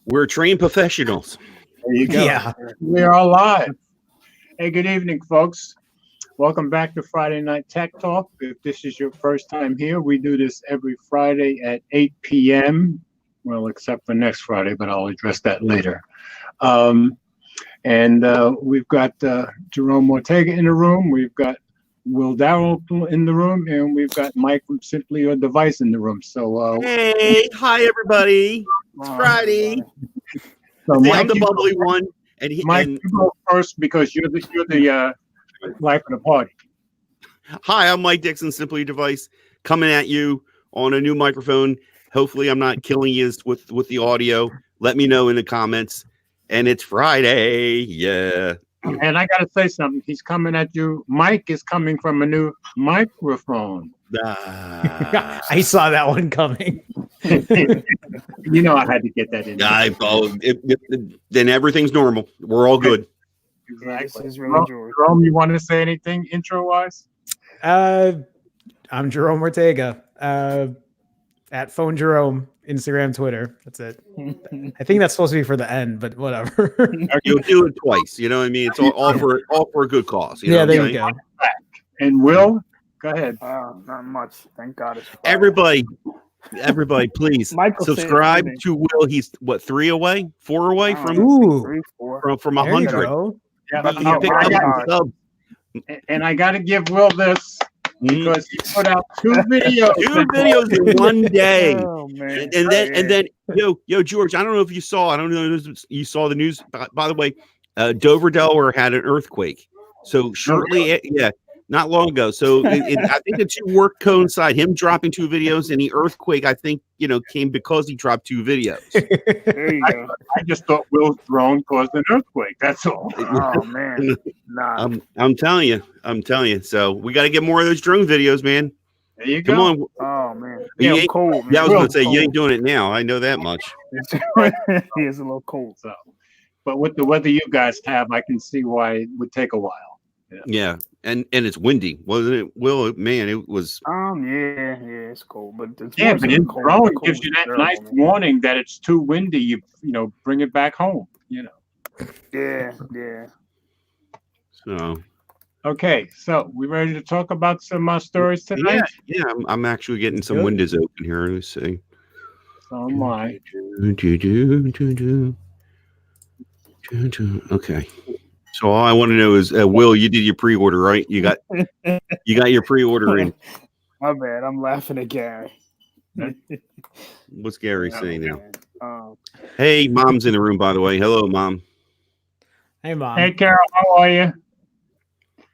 We're trained professionals. There you go. Yeah. We are live. Hey, good evening, folks. Welcome back to Friday Night Tech Talk. If this is your first time here, we do this every Friday at 8 p.m. Well, except for next Friday, but I'll address that later. We've got Jerome Ortega in the room. We've got Will Darrell in the room, and we've got Mike from SimplyYourDevice in the room. So, hey, hi everybody! It's Friday. So Mike, Mike, I'm the bubbly one, and Mike, you go first because you're the life of the party. Hi, I'm Mike Dixon, SimplyYourDevice, coming at you on a new microphone. Hopefully, I'm not killing you with the audio. Let me know in the comments. And it's Friday, yeah. And I got to say something. He's coming at you. Mike is coming from a new microphone. I saw that one coming. You know I had to get that in. Then everything's normal. We're all good. Exactly. This is really Jerome, you want to say anything intro-wise? I'm Jerome Ortega. At Phone Jerome, Instagram, Twitter. That's it. I think that's supposed to be for the end, but whatever. You'll do it twice. You know what I mean? It's all for a good cause. You know there you go. And Will, go ahead. Not much. Thank God it's Friday. Everybody, please subscribe to Will. He's what, 4 away from 100. Yeah, and I got to give Will this. Because he put out two videos. Two videos in one day. Oh, man. And then, yo, George, I don't know if you saw, I don't know if you saw the news. By the way, Dover, Delaware had an earthquake. So shortly, not long ago. So I think the two work coincide. Him dropping two videos and the earthquake, I think, came because he dropped two videos. There you go. I just thought Will's drone caused an earthquake. That's all. Oh man, nah. I'm telling you. So we got to get more of those drone videos, man. There you go. Come on. Oh man, Yeah, cold. Man. Yeah, I was going to say you ain't doing it now. I know that much. He is a little cold. So, but with the weather you guys have, I can see why it would take a while. Yeah, and it's windy, wasn't it? Will, man, it was. Yeah, it's cold, but it's but in drone gives you that nice warning that it's too windy. You bring it back home. Yeah. So. Okay, so we ready to talk about some stories tonight? Yeah. I'm actually getting some windows open here. Let's see. So am I. Okay. So all I want to know is, Will, you did your pre-order, right? You got your pre-order in. My bad. I'm laughing at Gary. What's Gary saying now? Hey, Mom's in the room, by the way. Hello, Mom. Hey, Mom. Hey, Carol. How are you?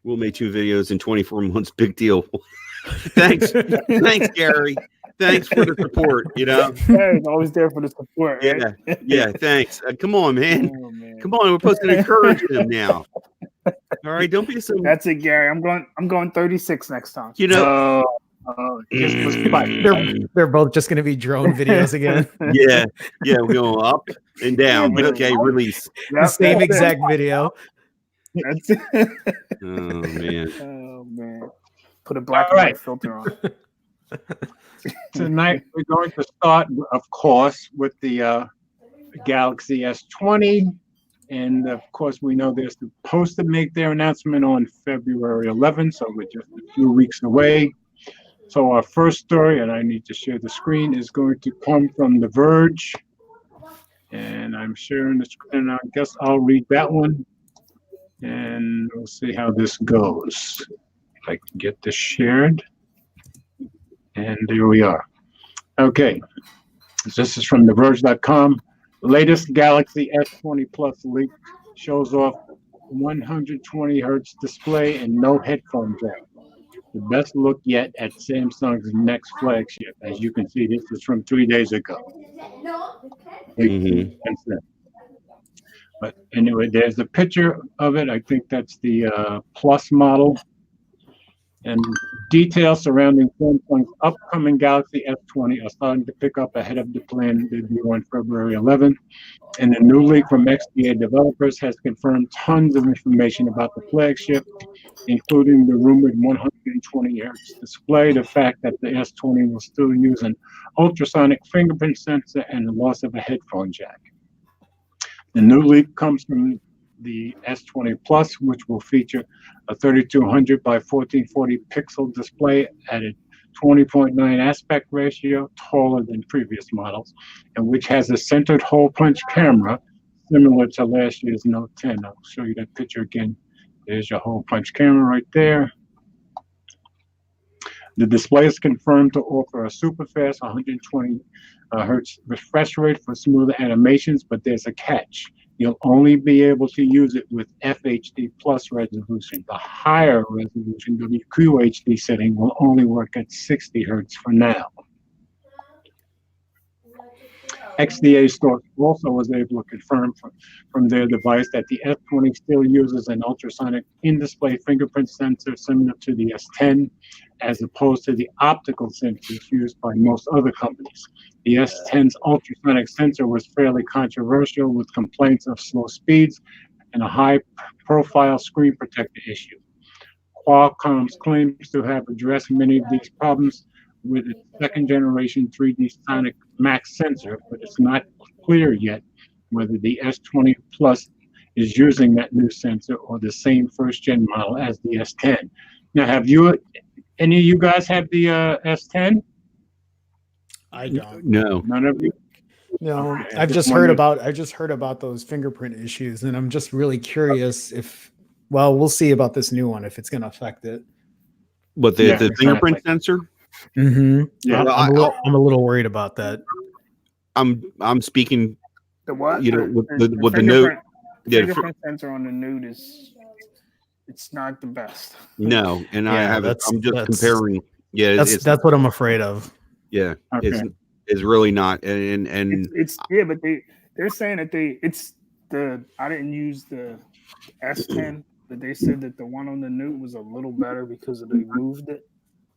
We'll make 2 videos in 24 months. Big deal. Thanks, Gary. Thanks for the support. Gary's always there for the support. Right? Yeah. Thanks. Come on, man. Oh, man. Come on, we're supposed to encourage them now. All right, don't be so. That's it, Gary. I'm going 36 next time. They're both just going to be drone videos again. Yeah, we're going up and down. Okay, release. The same exact video. That's it. Oh man. Put a black and white filter on. Tonight we're going to start, of course, with the Galaxy S20. And of course, we know they're supposed to make their announcement on February 11th, so we're just a few weeks away. So our first story, and I need to share the screen, is going to come from The Verge. And I'm sharing the screen, and I guess I'll read that one. And we'll see how this goes. If I can get this shared. And there we are. Okay. This is from TheVerge.com. Latest Galaxy S20 Plus leak shows off 120 hertz display and no headphone jack. The best look yet at Samsung's next flagship. As you can see, this is from 3 days ago. But anyway, there's a picture of it. I think that's the Plus model. And details surrounding Samsung's upcoming Galaxy S20 are starting to pick up ahead of the planned debut on February 11th. And the new leak from XDA developers has confirmed tons of information about the flagship, including the rumored 120 hertz display, the fact that the S20 will still use an ultrasonic fingerprint sensor, and the loss of a headphone jack. The new leak comes from the S20 Plus, which will feature a 3200 by 1440 pixel display at a 20.9 aspect ratio, taller than previous models, and which has a centered hole punch camera similar to last year's Note 10. I'll show you that picture again. There's your hole punch camera right there. The display is confirmed to offer a super fast 120 hertz refresh rate for smoother animations, but there's a catch. You'll only be able to use it with FHD plus resolution. The higher resolution WQHD setting will only work at 60 hertz for now. XDA Store also was able to confirm from their device that the S20 still uses an ultrasonic in-display fingerprint sensor similar to the S10, as opposed to the optical sensors used by most other companies. The S10's ultrasonic sensor was fairly controversial, with complaints of slow speeds and a high-profile screen protector issue. Qualcomm claims to have addressed many of these problems with its second-generation 3D Sonic Max sensor, but it's not clear yet whether the S20 Plus is using that new sensor or the same first-gen model as the S10. Now, any of you guys have the S10? I don't. No. None of you? No, Okay, I've just heard about those fingerprint issues, and I'm just really curious if, well, we'll see about this new one if it's going to affect it. But the fingerprint sensor? Mm-hmm. Yeah, I'm a little worried about that. I'm speaking. The what? You know, with the fingerprint- Note. The Yeah, fingerprint sensor on the Note it's not the best. no, and I Yeah, have it. I'm just that's- comparing. Yeah, That's what I'm afraid of. yeah, Okay. it's really not. And It's yeah, but they're saying that I didn't use the S10, but they said that the one on the Note was a little better because they moved it.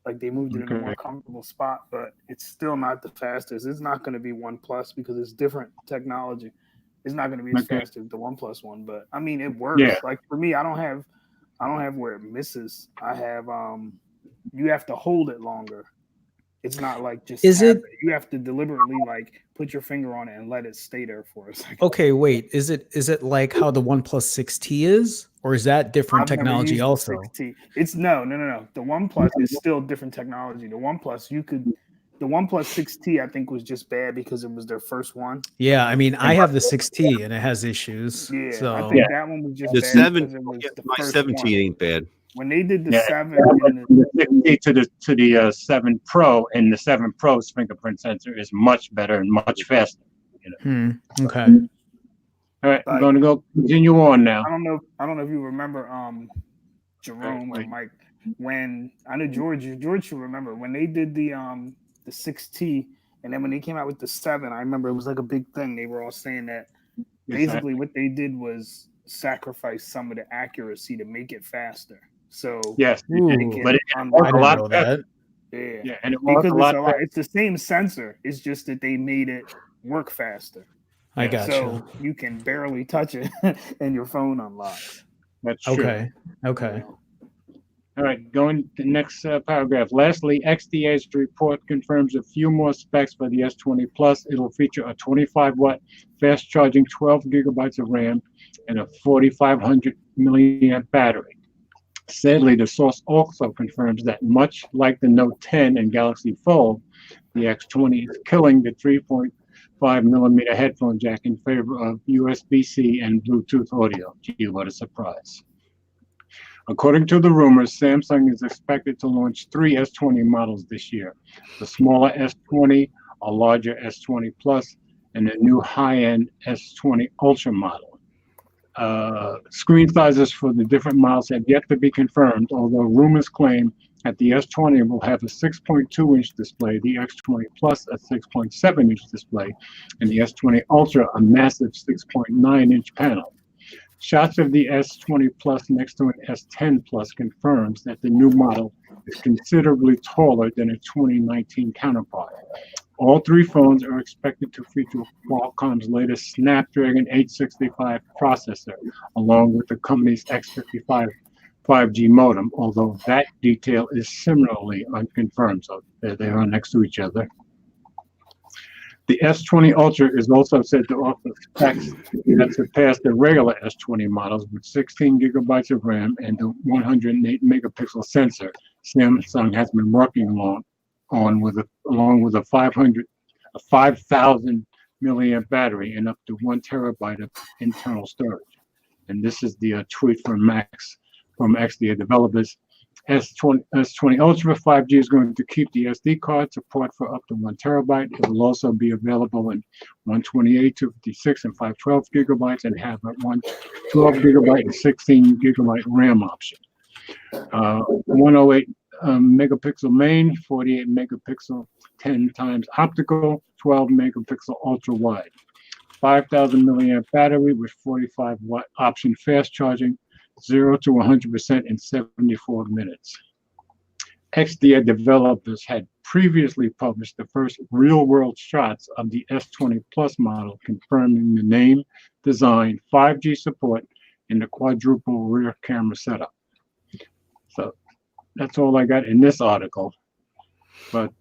Like they moved it in a more comfortable spot, but it's still not the fastest. It's not going to be OnePlus because it's different technology. It's not going to be as fast as the OnePlus one, but I mean it works. Yeah. Like for me, I don't have where it misses. I have you have to hold it longer. It's not like just you have to deliberately like put your finger on it and let it stay there for a second. Okay, wait. Is it like how the OnePlus 6T is, or is that different I've never technology used the also? 6T. It's no. The OnePlus is still different technology. The OnePlus the OnePlus 6T I think was just bad because it was their first one. Yeah, I mean, I have the 6T and it has issues. Yeah, so I think that one was just the bad 7, because it was the my first 17 one. ain't bad. When they did the 7 From the 6T to the 7 Pro, and the 7 Pro's fingerprint sensor is much better and much faster. Okay. All right, I'm going to go continue on now. I don't know if you remember Jerome or Mike, when I know George should remember when they did the 6T, and then when they came out with the 7, I remember it was like a big thing. They were all saying that basically what they did was sacrifice some of the accuracy to make it faster. So yes, Ooh, but it I worked a didn't lot know better. that. Yeah, and it worked because a lot better. it's the same sensor. It's just that they made it work faster. I got So you can barely touch it, and your phone unlocks. That's true. Okay. All right, going to the next paragraph. Lastly, XDA's report confirms a few more specs for the S20 Plus. It'll feature a 25-watt fast-charging 12 gigabytes of RAM and a 4,500 milliamp battery. Sadly, the source also confirms that much like the Note 10 and Galaxy Fold, the X20 is killing the 3.5 millimeter headphone jack in favor of USB-C and Bluetooth audio. Gee, what a surprise. According to the rumors, Samsung is expected to launch 3 S20 models this year: the smaller S20, a larger S20 Plus, and a new high-end S20 Ultra model. Screen sizes for the different models have yet to be confirmed, although rumors claim that the S20 will have a 6.2-inch display, the X20 Plus a 6.7-inch display, and the S20 Ultra a massive 6.9-inch panel. Shots of the S20 Plus next to an S10 Plus confirms that the new model is considerably taller than its 2019 counterpart. All 3 phones are expected to feature Qualcomm's latest Snapdragon 865 processor, along with the company's X55 5G modem, although that detail is similarly unconfirmed, so they are next to each other. The S20 Ultra is also said to offer specs that surpass the regular S20 models with 16 gigabytes of RAM and the 108 megapixel sensor Samsung has been working along along with a 5,000 milliamp battery and up to 1 terabyte of internal storage. And this is the tweet from Max from XDA developers. S20 Ultra 5G is going to keep the SD card support for up to 1 terabyte. It will also be available in 128, 256, and 512 gigabytes, and have a 112 gigabyte and 16 gigabyte RAM option. 108 megapixel main, 48 megapixel 10 times optical, 12 megapixel ultra wide, 5,000 milliamp battery with 45 watt option fast charging, 0 to 100% in 74 minutes. XDA developers had previously published the first real-world shots of the S20 Plus model, confirming the name, design, 5G support, and the quadruple rear camera setup. So that's all I got in this article. But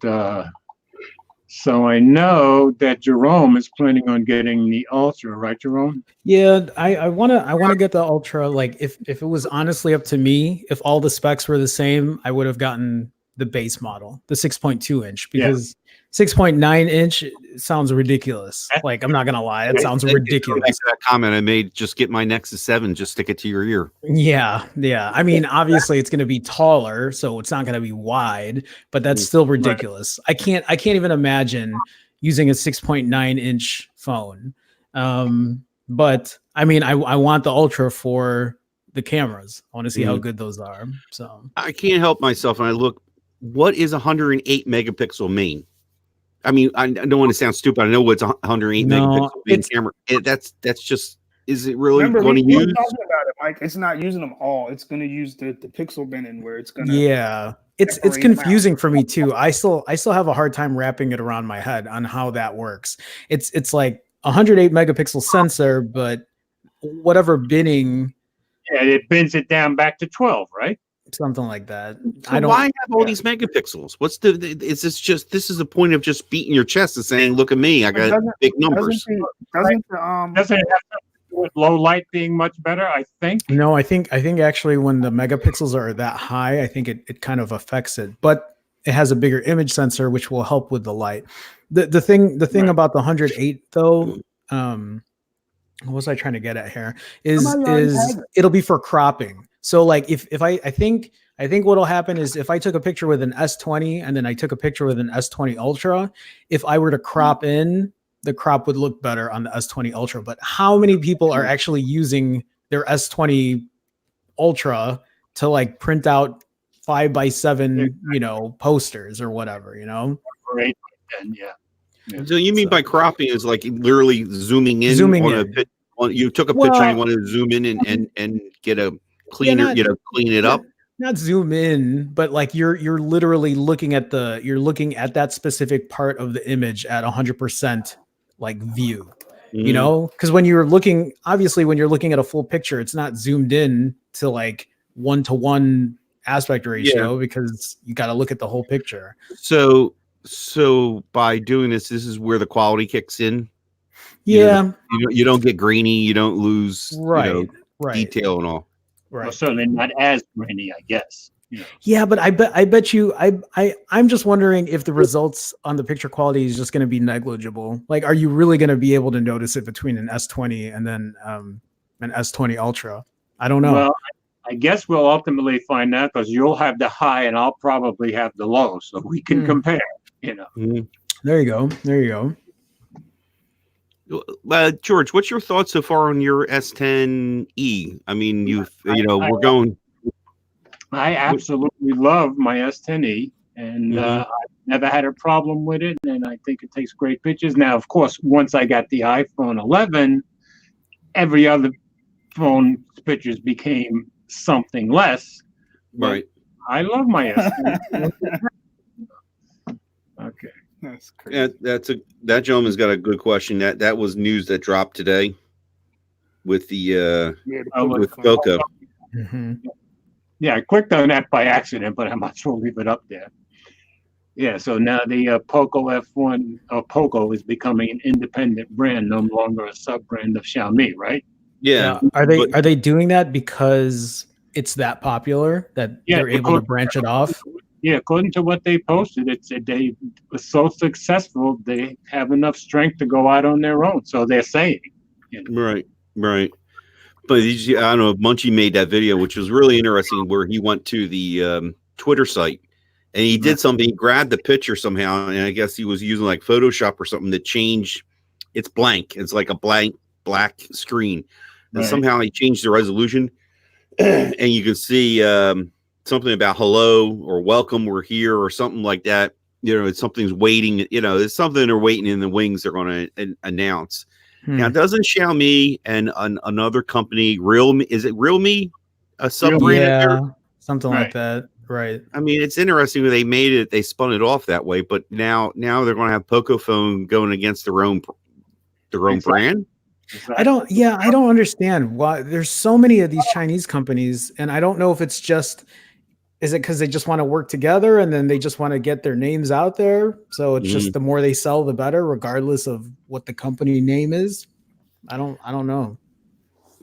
so I know that Jerome is planning on getting the Ultra, right, Jerome? Yeah, I wanna get the Ultra. Like if it was honestly up to me, if all the specs were the same, I would have gotten the base model, the 6.2 inch, because 6.9 inch sounds ridiculous. Like I'm not gonna lie, it sounds ridiculous. That comment I made, just get my Nexus 7, just stick it to your ear. Yeah. I mean, obviously it's gonna be taller, so it's not gonna be wide, but that's still ridiculous. I can't even imagine using a 6.9 inch phone. But I mean, I want the Ultra for the cameras. I want to see how good those are. So I can't help myself when I look. What is 108 megapixel main? I mean, I don't want to sound stupid. I know what's 108 megapixel main camera. That's just. Is it really going to use? Talking about it, Mike. It's not using them all. It's going to use the pixel binning where it's going to. Yeah, it's confusing for me too. I still have a hard time wrapping it around my head on how that works. It's like 108 megapixel sensor, but whatever binning. Yeah, it bins it down back to 12, right? Something like that. So why have all these megapixels? What's is this just, this is a point of just beating your chest and saying, look at me, I got big numbers. Doesn't it have something to do with low light being much better, I think? No, I think actually when the megapixels are that high, I think it kind of affects it. But it has a bigger image sensor, which will help with the light. The thing about the 108 though, what was I trying to get at here? Is it'll be for cropping. So like if I think what'll happen is if I took a picture with an S20 and then I took a picture with an S20 Ultra, if I were to crop in, the crop would look better on the S20 Ultra. But how many people are actually using their S20 Ultra to like print out 5x7, posters or whatever, Great. Yeah. So you mean by cropping is like literally zooming in? You took a picture and you wanted to zoom in and get a cleaner, clean it up. Not zoom in, but like you're literally looking at that specific part of the image at 100% like view. Because when you're looking at a full picture, it's not zoomed in to like 1-to-1 aspect ratio because you got to look at the whole picture. So by doing this is where the quality kicks in. Yeah, you don't get grainy, you don't lose detail and all. Right. Well, certainly not as grainy, I guess. Yeah, but I bet you I'm just wondering if the results on the picture quality is just going to be negligible. Like, are you really going to be able to notice it between an S20 and then an S20 Ultra? I don't know. Well, I guess we'll ultimately find out because you'll have the high and I'll probably have the low, so we can compare. There you go. George, what's your thoughts so far on your S10e? I mean, we're going. I absolutely love my S10e, and I've never had a problem with it, and I think it takes great pictures. Now, of course, once I got the iPhone 11, every other phone's pictures became something less. Right. I love my S10. Okay. That's crazy. Yeah, that gentleman's got a good question. That was news that dropped today with the with Boca. Mm-hmm. Yeah, I clicked on that by accident, but I might as well leave it up there. Yeah, so now the Poco F1 Poco is becoming an independent brand, no longer a sub brand of Xiaomi, right? Yeah. Are but- they doing that because it's that popular that Yeah, they're able to branch it off? Yeah, according to what they posted, it said they were so successful they have enough strength to go out on their own. So they're saying, Right. But I don't know. Munchie made that video, which was really interesting, where he went to the Twitter site and he did something. He grabbed the picture somehow, and I guess he was using like Photoshop or something to change. It's blank. It's like a blank black screen, and somehow he changed the resolution, and you can see something about hello or welcome, we're here, or something like that. It's something's waiting. There's something they're waiting in the wings. They're going to announce. Now, doesn't Xiaomi and another company, Realme, is it Realme, a sub-brand? Yeah, something like that. Right. I mean, it's interesting when they made it, they spun it off that way, but now they're going to have Pocophone going against their own brand. I don't understand why there's so many of these Chinese companies, and I don't know if it's just, is it because they just want to work together and then they just want to get their names out there? So it's just the more they sell, the better, regardless of what the company name is. I don't know.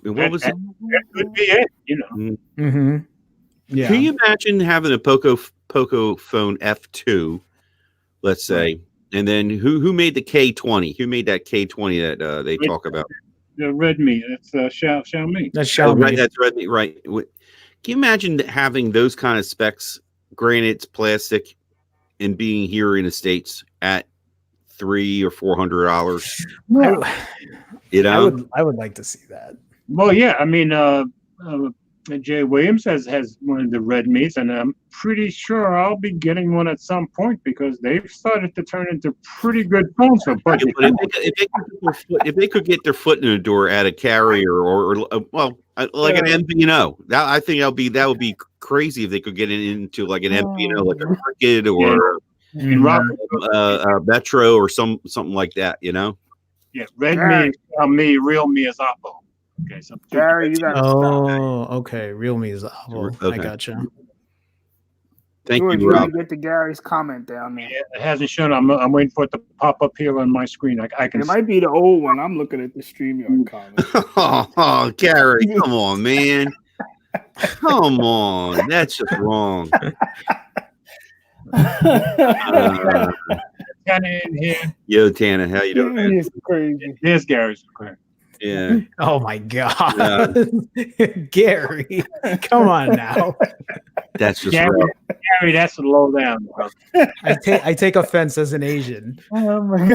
What was it? That could be it, Mm-hmm. Yeah. Can you imagine having a Pocophone F2, let's say, and then who made the K20? Who made that K20 that they talk about? The Redmi. That's Xiaomi. That's Xiaomi. Right, that's Redmi. Right. Can you imagine having those kind of specs? Granted, it's plastic, and being here in the States at $300 or $400. Well, I would like to see that. Well, yeah. I mean, Jay Williams has one of the Redmis, and I'm pretty sure I'll be getting one at some point because they've started to turn into pretty good phones for budget. But if they could get their foot in the door at a carrier or like an MVNO, I think that would be crazy if they could get it into like an MVNO, like a Cricket or Metro or something like that. Yeah, Redmi, Xiaomi, Realme is Oppo. Okay, so Gary, you gotta stop. Okay. Realme is Apple. Okay. I gotcha. Thank George, you, Rob. get to Gary's comment down there. Yeah, it hasn't shown. I'm waiting for it to pop up here on my screen. I can. It might be the old one. I'm looking at the StreamYard comment. Oh, Gary, come on, man. Come on. That's just wrong. Tana in here. Yo, Tana, how you doing, man? It's crazy. There's Gary's. Yeah. Oh my God. Gary, come on now. That's just Gary, rough. Gary, that's a low down. Bro. I take offense as an Asian. Oh my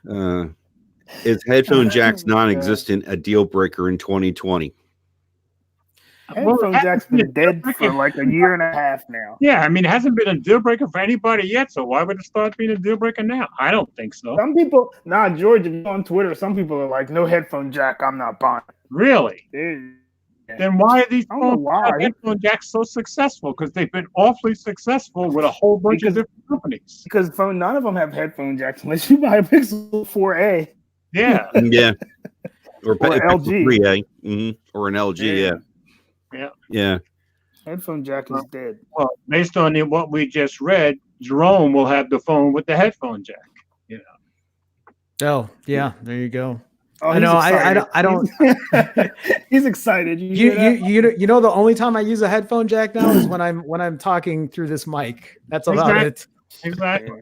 God. Is headphone jacks non-existent a deal breaker in 2020? Headphone jack's been dead for like a year and a half now. Yeah, I mean, it hasn't been a deal breaker for anybody yet. So why would it start being a deal breaker now? I don't think so. Some people, George, if you're on Twitter, some people are like, no headphone jack, I'm not buying. Really? Yeah. Then why are these I don't know why. headphone jacks so successful? Because they've been awfully successful with a whole bunch of different companies. Because none of them have headphone jacks unless you buy a Pixel 4a. Yeah. Yeah. Or LG. 3A. Or an LG, yeah. Headphone jack is dead. Well, based on what we just read, Jerome will have the phone with the headphone jack. Oh, yeah, there you go. Oh, I know. I don't. He's excited. You know the only time I use a headphone jack now is when I'm talking through this mic. That's about it. Exactly.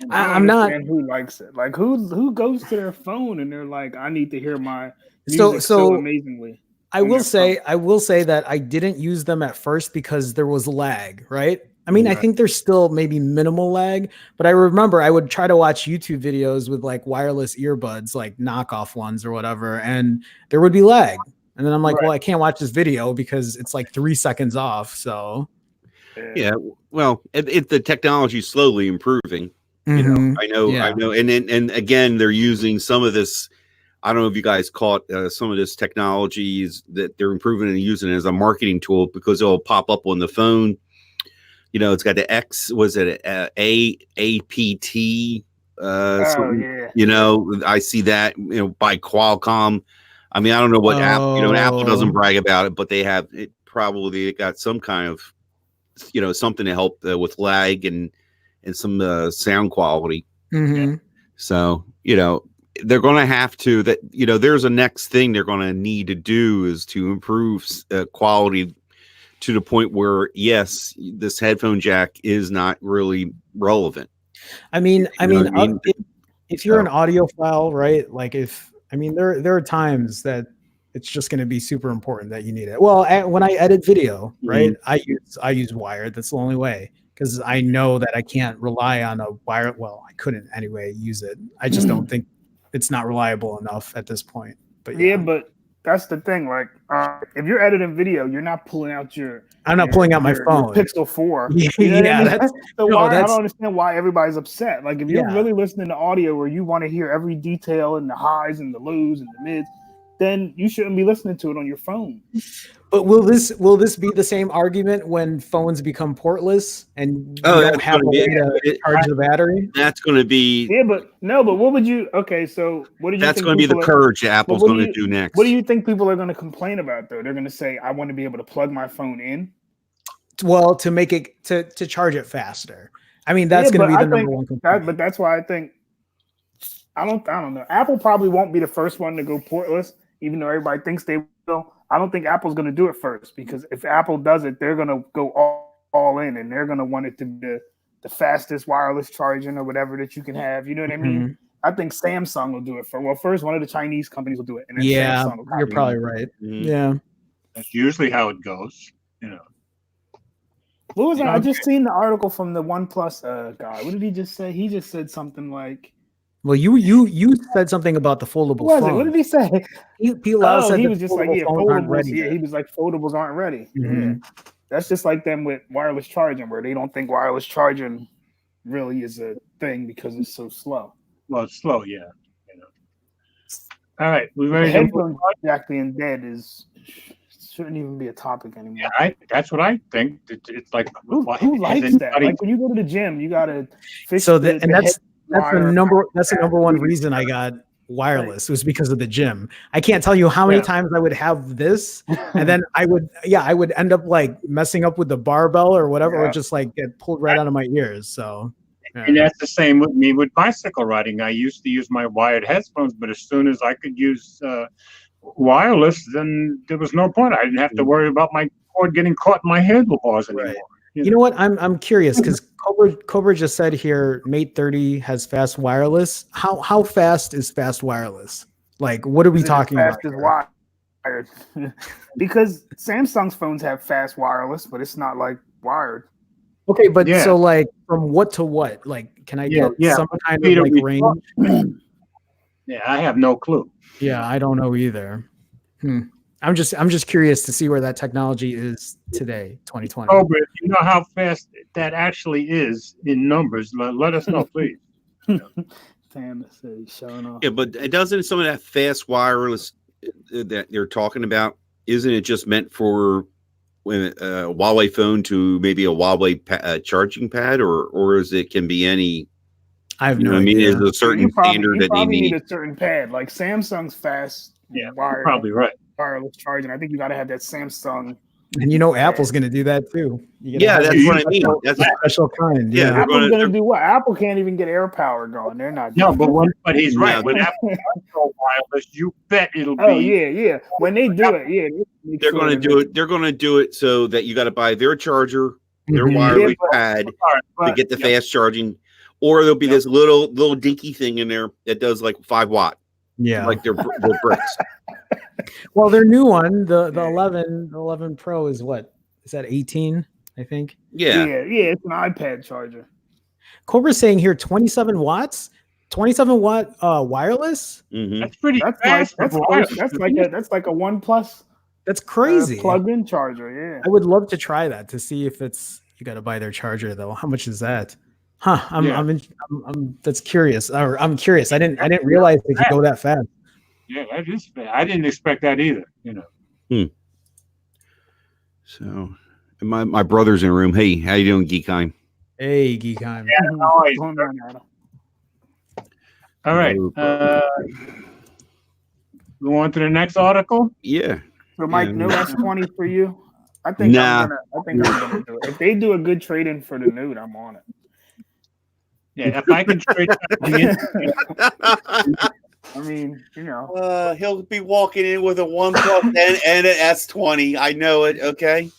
I'm not. Who likes it? Like who goes to their phone and they're like, I need to hear my music so amazingly. I will say that I didn't use them at first because there was lag, right? I mean, I think there's still maybe minimal lag, but I remember I would try to watch YouTube videos with like wireless earbuds, like knockoff ones or whatever, and there would be lag. And then I'm like, well, I can't watch this video because it's like 3 seconds off. So, yeah, well, the technology is slowly improving. You know, I know. And again, they're using some of this. I don't know if you guys caught some of this technologies that they're improving and using it as a marketing tool because it'll pop up on the phone. You know, it's got the X, was it APT? You know, I see that, by Qualcomm. I mean, I don't know what Apple, Apple doesn't brag about it, but they have it probably got some kind of something to help with lag and some sound quality. Mm-hmm. So they're going to have to there's a next thing they're going to need to do is to improve quality to the point where, yes, this headphone jack is not really relevant. I mean, if you're an audiophile, right? Like there are times that it's just going to be super important that you need it. Well, when I edit video, right, I use wired. That's the only way, because I know that I can't rely on a wire. Well, I couldn't anyway use it. I just don't think it's not reliable enough at this point. But yeah, but that's the thing. Like, if you're editing video, you're not pulling out I'm not pulling out my phone. Pixel 4. Yeah, I don't understand why everybody's upset. Like, if you're really listening to audio where you want to hear every detail and the highs and the lows and the mids, then you shouldn't be listening to it on your phone. But will this be the same argument when phones become portless and you don't have a way to charge the battery? That's going to be but what would you? Okay, so what do you? That's going to be the purge Apple's going to do next. What do you think people are going to complain about though? They're going to say, "I want to be able to plug my phone in." Well, to make it to charge it faster. I mean, that's going to be the number one complaint. But that's why I think I don't know. Apple probably won't be the first one to go portless, even though everybody thinks they will. I don't think Apple's going to do it first, because if Apple does it, they're going to go all in, and they're going to want it to be the fastest wireless charging or whatever that you can have. You know what I mean? I think Samsung will do it first. One of the Chinese companies will do it. And then Samsung will you're probably right. Yeah. That's usually how it goes, What was that? I just seen the article from the OnePlus guy. What did he just say? He just said something like, well, you said something about the foldable phone. What did he say? He was just like, foldables. He was like, foldables aren't ready. Yeah. That's just like them with wireless charging, where they don't think wireless charging really is a thing because it's so slow. Well, it's slow, yeah. All right, we ready? Headphone jack being dead shouldn't even be a topic anymore. Yeah, that's what I think. It's like, who likes that? Like when you go to the gym, you gotta fix that's the number one reason I got wireless. It was because of the gym. I can't tell you how many times I would have this, and then I would end up like messing up with the barbell or whatever, or just like get pulled right out of my ears. So, and that's the same with me with bicycle riding. I used to use my wired headphones, but as soon as I could use wireless, then there was no point. I didn't have to worry about my cord getting caught in my handlebars anymore. Right. You know what? I'm curious, because Cobra just said here Mate 30 has fast wireless. How fast is fast wireless? Like, what are we talking about? Fast is wired. Because Samsung's phones have fast wireless, but it's not like wired. Okay, but so like from what to what? Like, can I get some kind of like range? Yeah, I have no clue. Yeah, I don't know either. I'm just curious to see where that technology is today, 2020. Oh, but if you know how fast that actually is in numbers, let us know, please. Damn, it's showing off. Yeah, but doesn't some of that fast wireless that they're talking about, isn't it just meant for when a Huawei phone to maybe a Huawei charging pad, or is it can be any? I have no idea. Is a certain standard that they need a certain pad, like Samsung's fast. Yeah, wired, probably right. Wireless charging. I think you got to have that Samsung. And Apple's going to do that too. That's what I mean. That's a special kind. Yeah, Apple's going to do what? Apple can't even get air power going. They're not. No, but he's right. When Apple go wireless, you bet it'll be. Oh yeah. When they do it, they're going to do it. They're going to do it so that you got to buy their charger, their wireless pad to get the fast charging, or there'll be this little dinky thing in there that does like 5 watt. Yeah, like their bricks. Well, their new one, the 11 Pro is what? Is that 18? I think. Yeah. It's an iPad charger. Cobra's saying here 27 watts, 27 watt wireless. Mm-hmm. That's pretty fast. That's like a OnePlus. That's crazy. Plug-in charger. Yeah. I would love to try that to see if it's. You got to buy their charger though. How much is that? Huh? I'm that's curious. Or I'm curious. I didn't realize they could go that fast. Yeah, that is fast. I didn't expect that either. So, my brother's in the room. Hey, how you doing, Geekheim? Hey, Geekheim. Yeah, all right. Go on to the next article. Yeah. So, Mike, no S20 for you. I think Nah. I'm gonna do it. If they do a good trade in for the nude, I'm on it. Yeah, if I can trade I mean, you know, He'll be walking in with a OnePlus and an S20. I know it. Okay,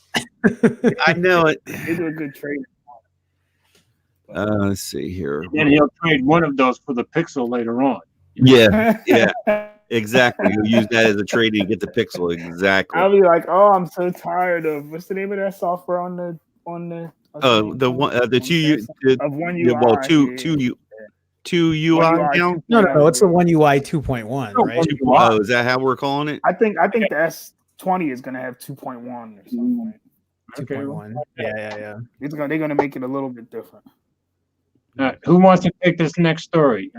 I know it. they do a good trade. Let's see here. and he'll trade one of those for the Pixel later on. Yeah, exactly. You'll use that as a trade to get the Pixel. Exactly. I'll be like, oh, I'm so tired of what's the name of that software on the The One UI. Yeah, well, two UI now. No, it's the One UI 2.1, right? Oh, is that how we're calling it? I think the S20 is gonna have 2.1 or something. 2.1. Yeah. They're gonna make it a little bit different. Who wants to take this next story?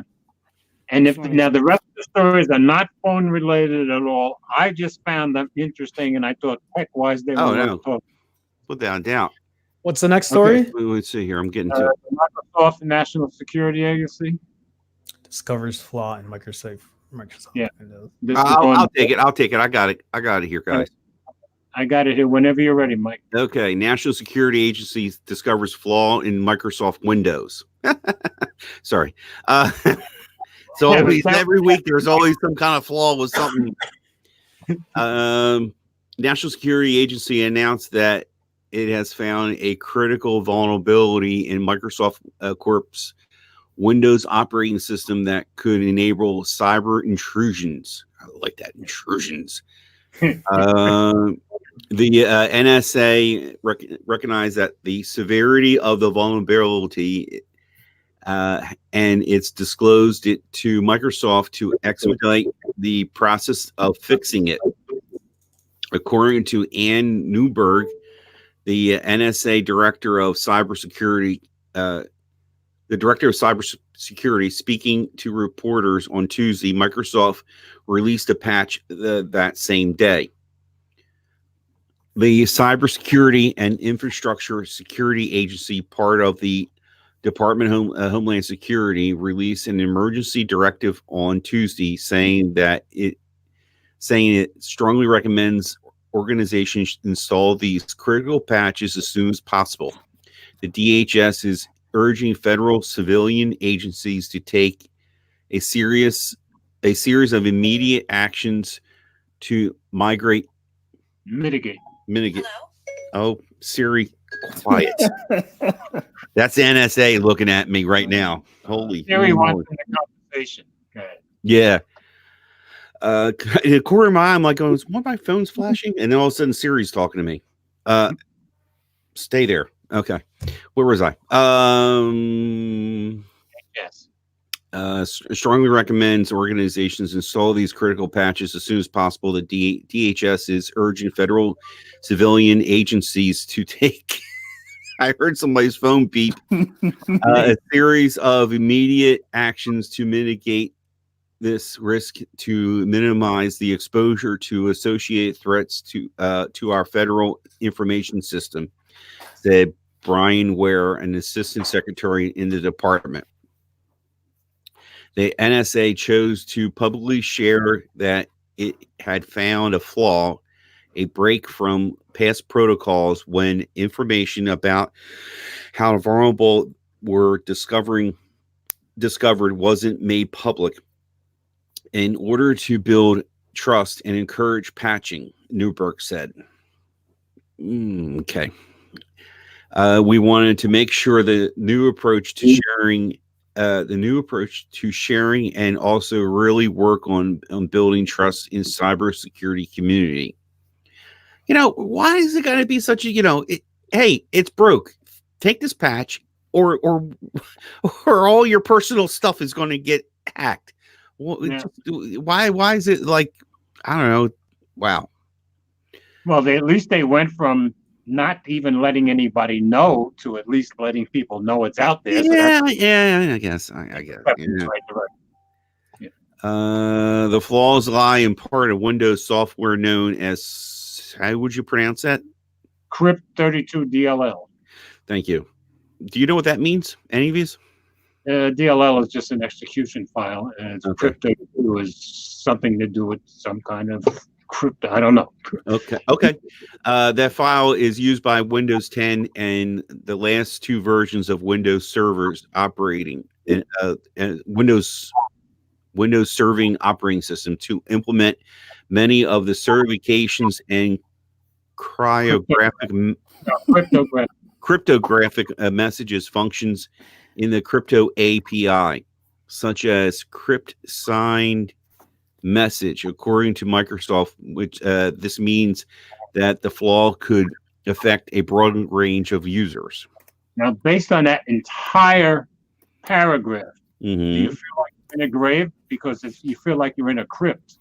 And now the rest of the stories are not phone related at all. I just found them interesting, and I thought tech-wise they were no. talk. Put that down. What's the next story? Okay. Let's see here. I'm getting to it. Microsoft National Security Agency Discovers flaw in Microsoft Yeah. Windows. I'll take it. I got it here, guys. I got it here whenever you're ready, Mike. Okay. National Security Agency discovers flaw in Microsoft Windows. Sorry. So every week there's always some kind of flaw with something. National Security Agency announced that it has found a critical vulnerability in Microsoft Corp's Windows operating system that could enable cyber intrusions. I like that, intrusions. The NSA recognized that the severity of the vulnerability and it's disclosed it to Microsoft to expedite the process of fixing it. According to Ann Newberg, the NSA director of cybersecurity, speaking to reporters on Tuesday, Microsoft released a patch that same day. The Cybersecurity and Infrastructure Security Agency, part of the Department of Homeland Security, released an emergency directive on Tuesday saying it strongly recommends organizations install these critical patches as soon as possible. The DHS is urging federal civilian agencies to take a series of immediate actions to mitigate. Hello? Oh, Siri, quiet. That's NSA looking at me right now. Holy Siri wants the conversation. Okay. Yeah. In a corner of my eye, I'm like, going, is one of my phones flashing? And then all of a sudden, Siri's talking to me. Stay there. Okay. Where was I? Yes. Strongly recommends organizations install these critical patches as soon as possible. The DHS is urging federal civilian agencies to take. I heard somebody's phone beep. A series of immediate actions to mitigate this risk, to minimize the exposure to associated threats to our federal information system, said Brian Ware, an assistant secretary in the department. The NSA chose to publicly share that it had found a flaw, a break from past protocols when information about how vulnerable were discovered wasn't made public. In order to build trust and encourage patching, Newberg said. Okay. We wanted to make sure the new approach to sharing, and also really work on building trust in cybersecurity community. Why is it going to be such a, hey, it's broke. Take this patch or all your personal stuff is going to get hacked. Well, Yeah. Why is it like, I don't know. Wow. Well, at least they went from not even letting anybody know to at least letting people know it's out there. Yeah, I guess. Yeah. Yeah. The flaws lie in part of Windows software known as, how would you pronounce that? Crypt32 DLL. Thank you. Do you know what that means? Any of these? DLL is just an execution file, and Okay. Crypt32 is something to do with some kind of crypto. I don't know. Okay. That file is used by Windows 10 and the last two versions of Windows servers operating in Windows serving operating system to implement many of the certifications and cryptographic messages functions in the crypto API, such as crypt signed message. According to Microsoft, which this means that the flaw could affect a broad range of users. Now, based on that entire paragraph, do you feel like you're in a grave? Because you feel like you're in a crypt.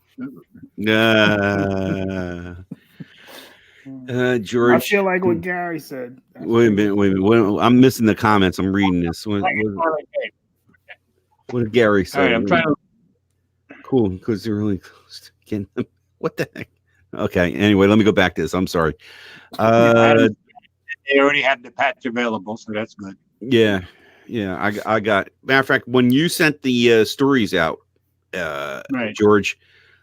George, I feel like what Gary said. Wait a minute. I'm missing the comments. I'm reading this. What did Gary say? All right, I'm trying to. Cool, because they're really close to getting them. What the heck? Okay. Anyway, let me go back to this. I'm sorry. They already have the patch available, so that's good. Yeah. I got. Matter of fact, when you sent the stories out, Right. George,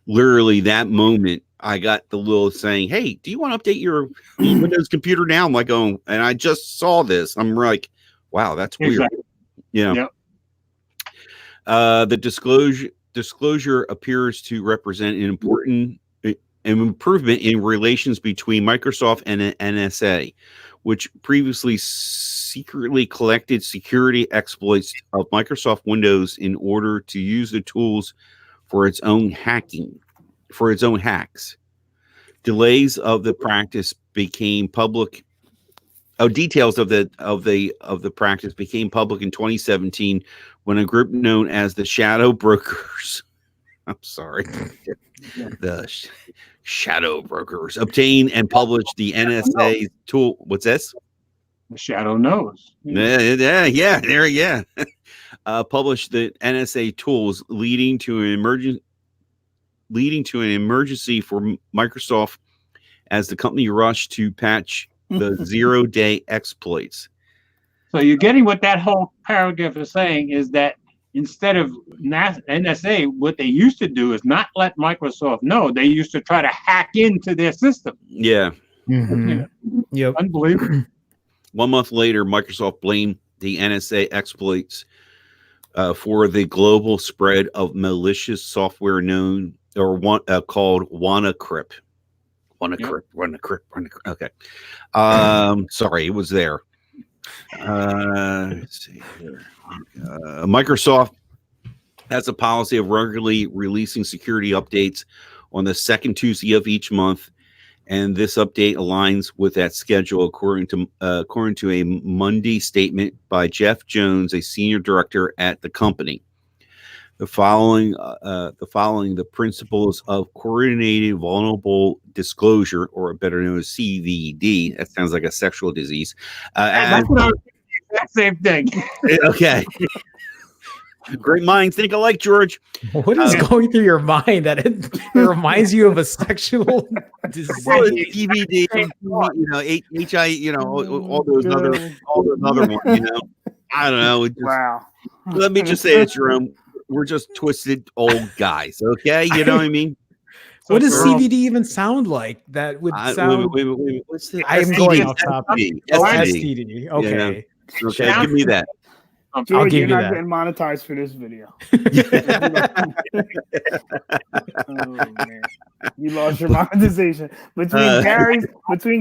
literally that moment, I got the little saying, "Hey, do you want to update your Windows computer now?" I'm like, "Oh," and I just saw this. I'm like, "Wow, that's weird." Exactly. Yeah. Yep. The disclosure appears to represent an improvement in relations between Microsoft and the NSA, which previously secretly collected security exploits of Microsoft Windows in order to use the tools for its own hacks. Delays of the practice became public. Details of the practice became public in 2017 when a group known as the Shadow Brokers, the Shadow Brokers obtained and published the NSA's tool. What's this? The Shadow knows. Yeah. Published the NSA tools, leading to an emergency for Microsoft as the company rushed to patch the 0-day exploits. So you're getting what that whole paragraph is saying is that instead of NSA, what they used to do is not let Microsoft know. They used to try to hack into their system. Yeah. Yep. Unbelievable. 1 month later, Microsoft blamed the NSA exploits for the global spread of malicious software known called WannaCrypt. WannaCrypt. Okay. Sorry, it was there. Let's see here. Microsoft has a policy of regularly releasing security updates on the second Tuesday of each month, and this update aligns with that schedule, according to a Monday statement by Jeff Jones, a senior director at the company. The following the principles of coordinated vulnerable disclosure, or better known as CVD. That sounds like a sexual disease. That's what I was thinking, the exact same thing. Okay. Great minds think alike, George. What is going through your mind that it reminds you of a sexual disease? DVD, HI, all those other ones, I don't know. Wow. Let me just say it, Jerome. We're just twisted old guys, okay? You know what I mean? What does CVD even sound like? That would sound. Wait. What's the I'm going off topic. STD. STD. Okay. Yeah. Okay, give me that. George, I'll give you're you not that. getting monetized for this video. Oh man, you lost your monetization between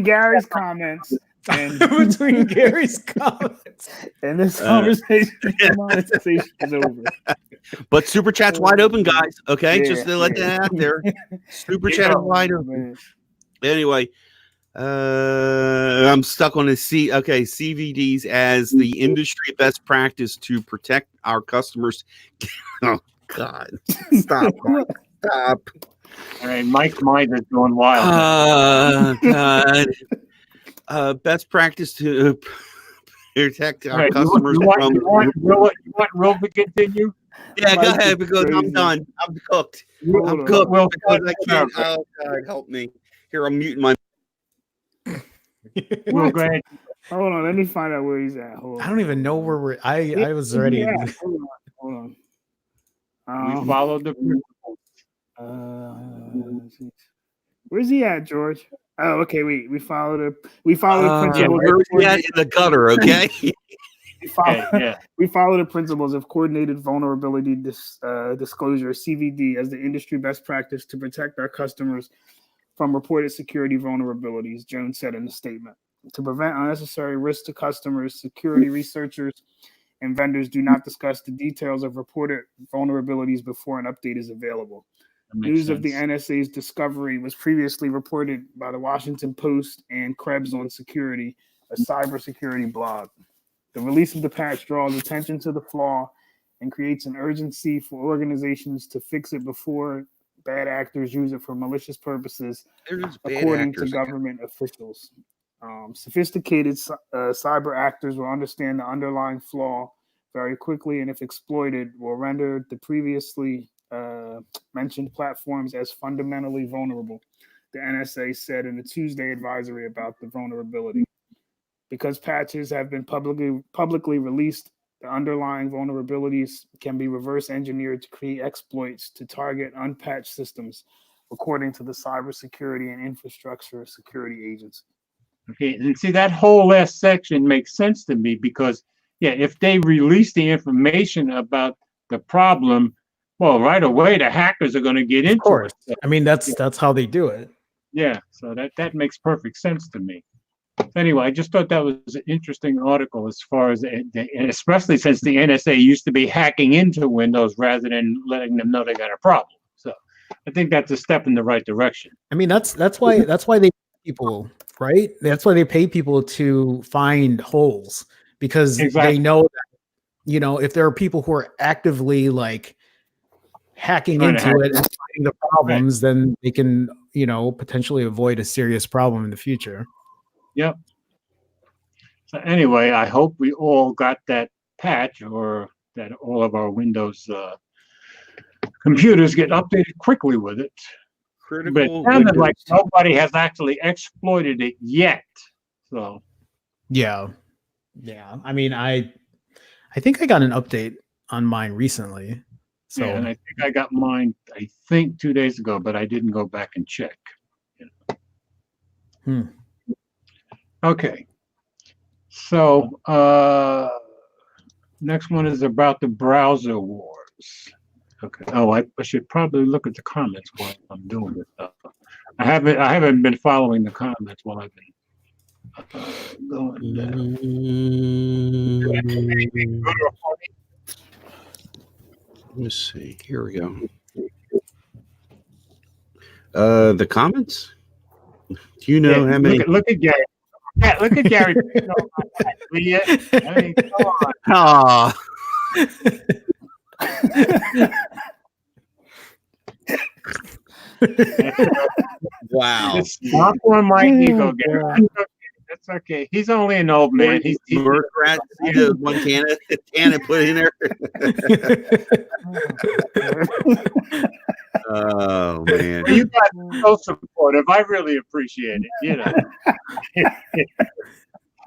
Gary's comments and Between Gary's comments and this conversation. The monetization is over. But super chat's wide open, guys. Okay, Yeah, just to let that out there. Super chat is wide open. Man. Anyway, I'm stuck on this. CVDs as the industry best practice to protect our customers. Oh God! Stop! All right, Mike's mind is going wild. God! Best practice to protect our customers. You want Will to continue? Yeah, go ahead, because I'm done. I'm cooked. I'm cooked because I can't. Oh God, help me! Here, I'm muting my. Will, go ahead. Hold on, let me find out where he's at. Hold on. I don't even know where we're. I was ready. Yeah, hold on. We followed the principles. Where's he at, George? Oh, okay. We followed a principle. Yeah, where's he at? In the gutter, okay? We follow the principles of coordinated vulnerability disclosure, CVD, as the industry best practice to protect our customers from reported security vulnerabilities, Jones said in the statement. To prevent unnecessary risk to customers, security researchers and vendors do not discuss the details of reported vulnerabilities before an update is available. News of the NSA's discovery was previously reported by the Washington Post and Krebs on Security, a cybersecurity blog. The release of the patch draws attention to the flaw and creates an urgency for organizations to fix it before bad actors use it for malicious purposes, according to government officials. Sophisticated cyber actors will understand the underlying flaw very quickly, and if exploited, will render the previously mentioned platforms as fundamentally vulnerable, the NSA said in the Tuesday advisory about the vulnerability. Because patches have been publicly released, the underlying vulnerabilities can be reverse engineered to create exploits to target unpatched systems, according to the Cybersecurity and Infrastructure Security Agency. Okay, and see, that whole last section makes sense to me because, yeah, if they release the information about the problem, well, right away the hackers are going to get into it. So, I mean, that's how they do it. Yeah, so that makes perfect sense to me. Anyway, I just thought that was an interesting article as far as, and especially since the NSA used to be hacking into Windows rather than letting them know they got a problem. So I think that's a step in the right direction. I mean, that's why they pay people, right? That's why they pay people to find holes, because they know that, you know, if there are people who are actively like hacking into it and finding the problems, then they can, you know, potentially avoid a serious problem in the future. Yep. So anyway, I hope we all got that patch, or that all of our Windows computers get updated quickly with it. But it sounded like nobody has actually exploited it yet. So yeah. I mean, I think I got an update on mine recently. So yeah, and I think I got mine, I think 2 days ago, but I didn't go back and check. Okay. So next one is about the browser wars. Okay. Oh, I should probably look at the comments while I'm doing this stuff. I haven't been following the comments while I've been going down. Let me see. Here we go. The comments. Do you know how many? Look at Gary. Yeah, look at Gary. I mean, come on. Ah. Wow. It's not on my ego, Gary. That's okay. He's only an old man. He's Democrat, see the Montana put in there. Oh man, you guys are so supportive. I really appreciate it. You know.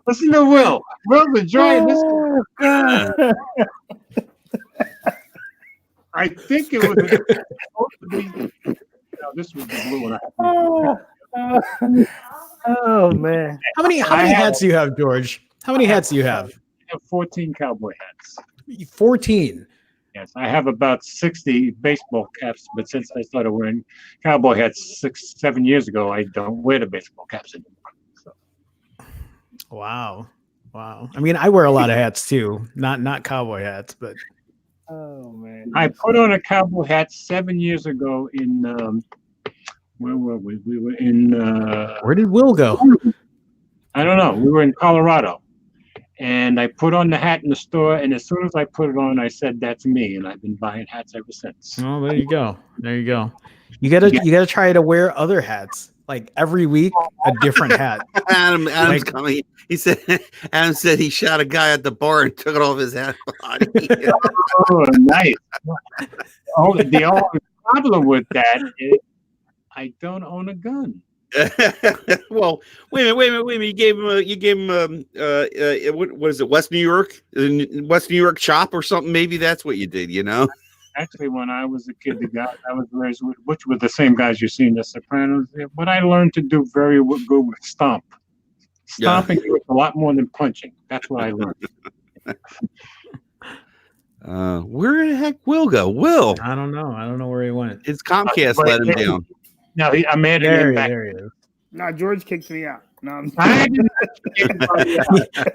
Listen to Will. Will's enjoying this. I think it was supposed to be. No, this was the blue one. Oh man! How many hats do you have, George? How many hats do you have? I have 14 cowboy hats. 14. Yes, I have about 60 baseball caps, but since I started wearing cowboy hats 6-7 years ago, I don't wear the baseball caps anymore. So. Wow. I mean, I wear a lot of hats too, not cowboy hats, but. Oh man! I put on a cowboy hat 7 years ago in. Where were we? We were in. Where did Will go? I don't know. We were in Colorado, and I put on the hat in the store. And as soon as I put it on, I said, "That's me." And I've been buying hats ever since. Oh, there you go. You gotta try to wear other hats. Like every week, a different hat. Adam's coming. He said. Adam said he shot a guy at the bar and took it off his hat. Oh, nice. The only problem with that is I don't own a gun. Well, wait a minute. You gave him what is it? West New York chop or something? Maybe that's what you did. You know. Actually, when I was a kid, the guy I was raised with, which were the same guys you see in The Sopranos, what I learned to do very good with stomp. Stomping was a lot more than punching. That's what I learned. Where the heck Will go? Will? I don't know. I don't know where he went. His Comcast let him down. No, I'm adding him back. There he is. Nah, George kicked me out. No, I'm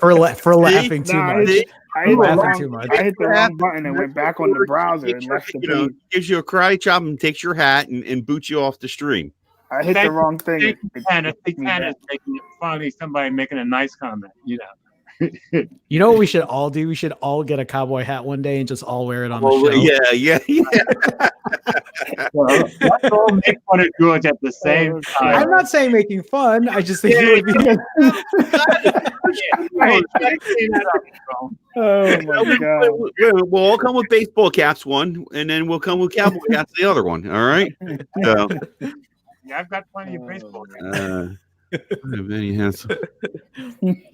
for laughing too much. I hit the wrong button and went back on the browser and left the page. Gives you a karate chop and takes your hat and boots you off the stream. I hit the wrong thing. Finally, somebody making a nice comment. You know what we should all do? We should all get a cowboy hat one day and just all wear it on the show. Yeah. Well, let's all make fun of George at the same time. I'm not saying making fun. I just think it would be. Oh my god! We'll all come with baseball caps one, and then we'll come with cowboy hats the other one. All right. So, yeah, I've got plenty of baseball caps.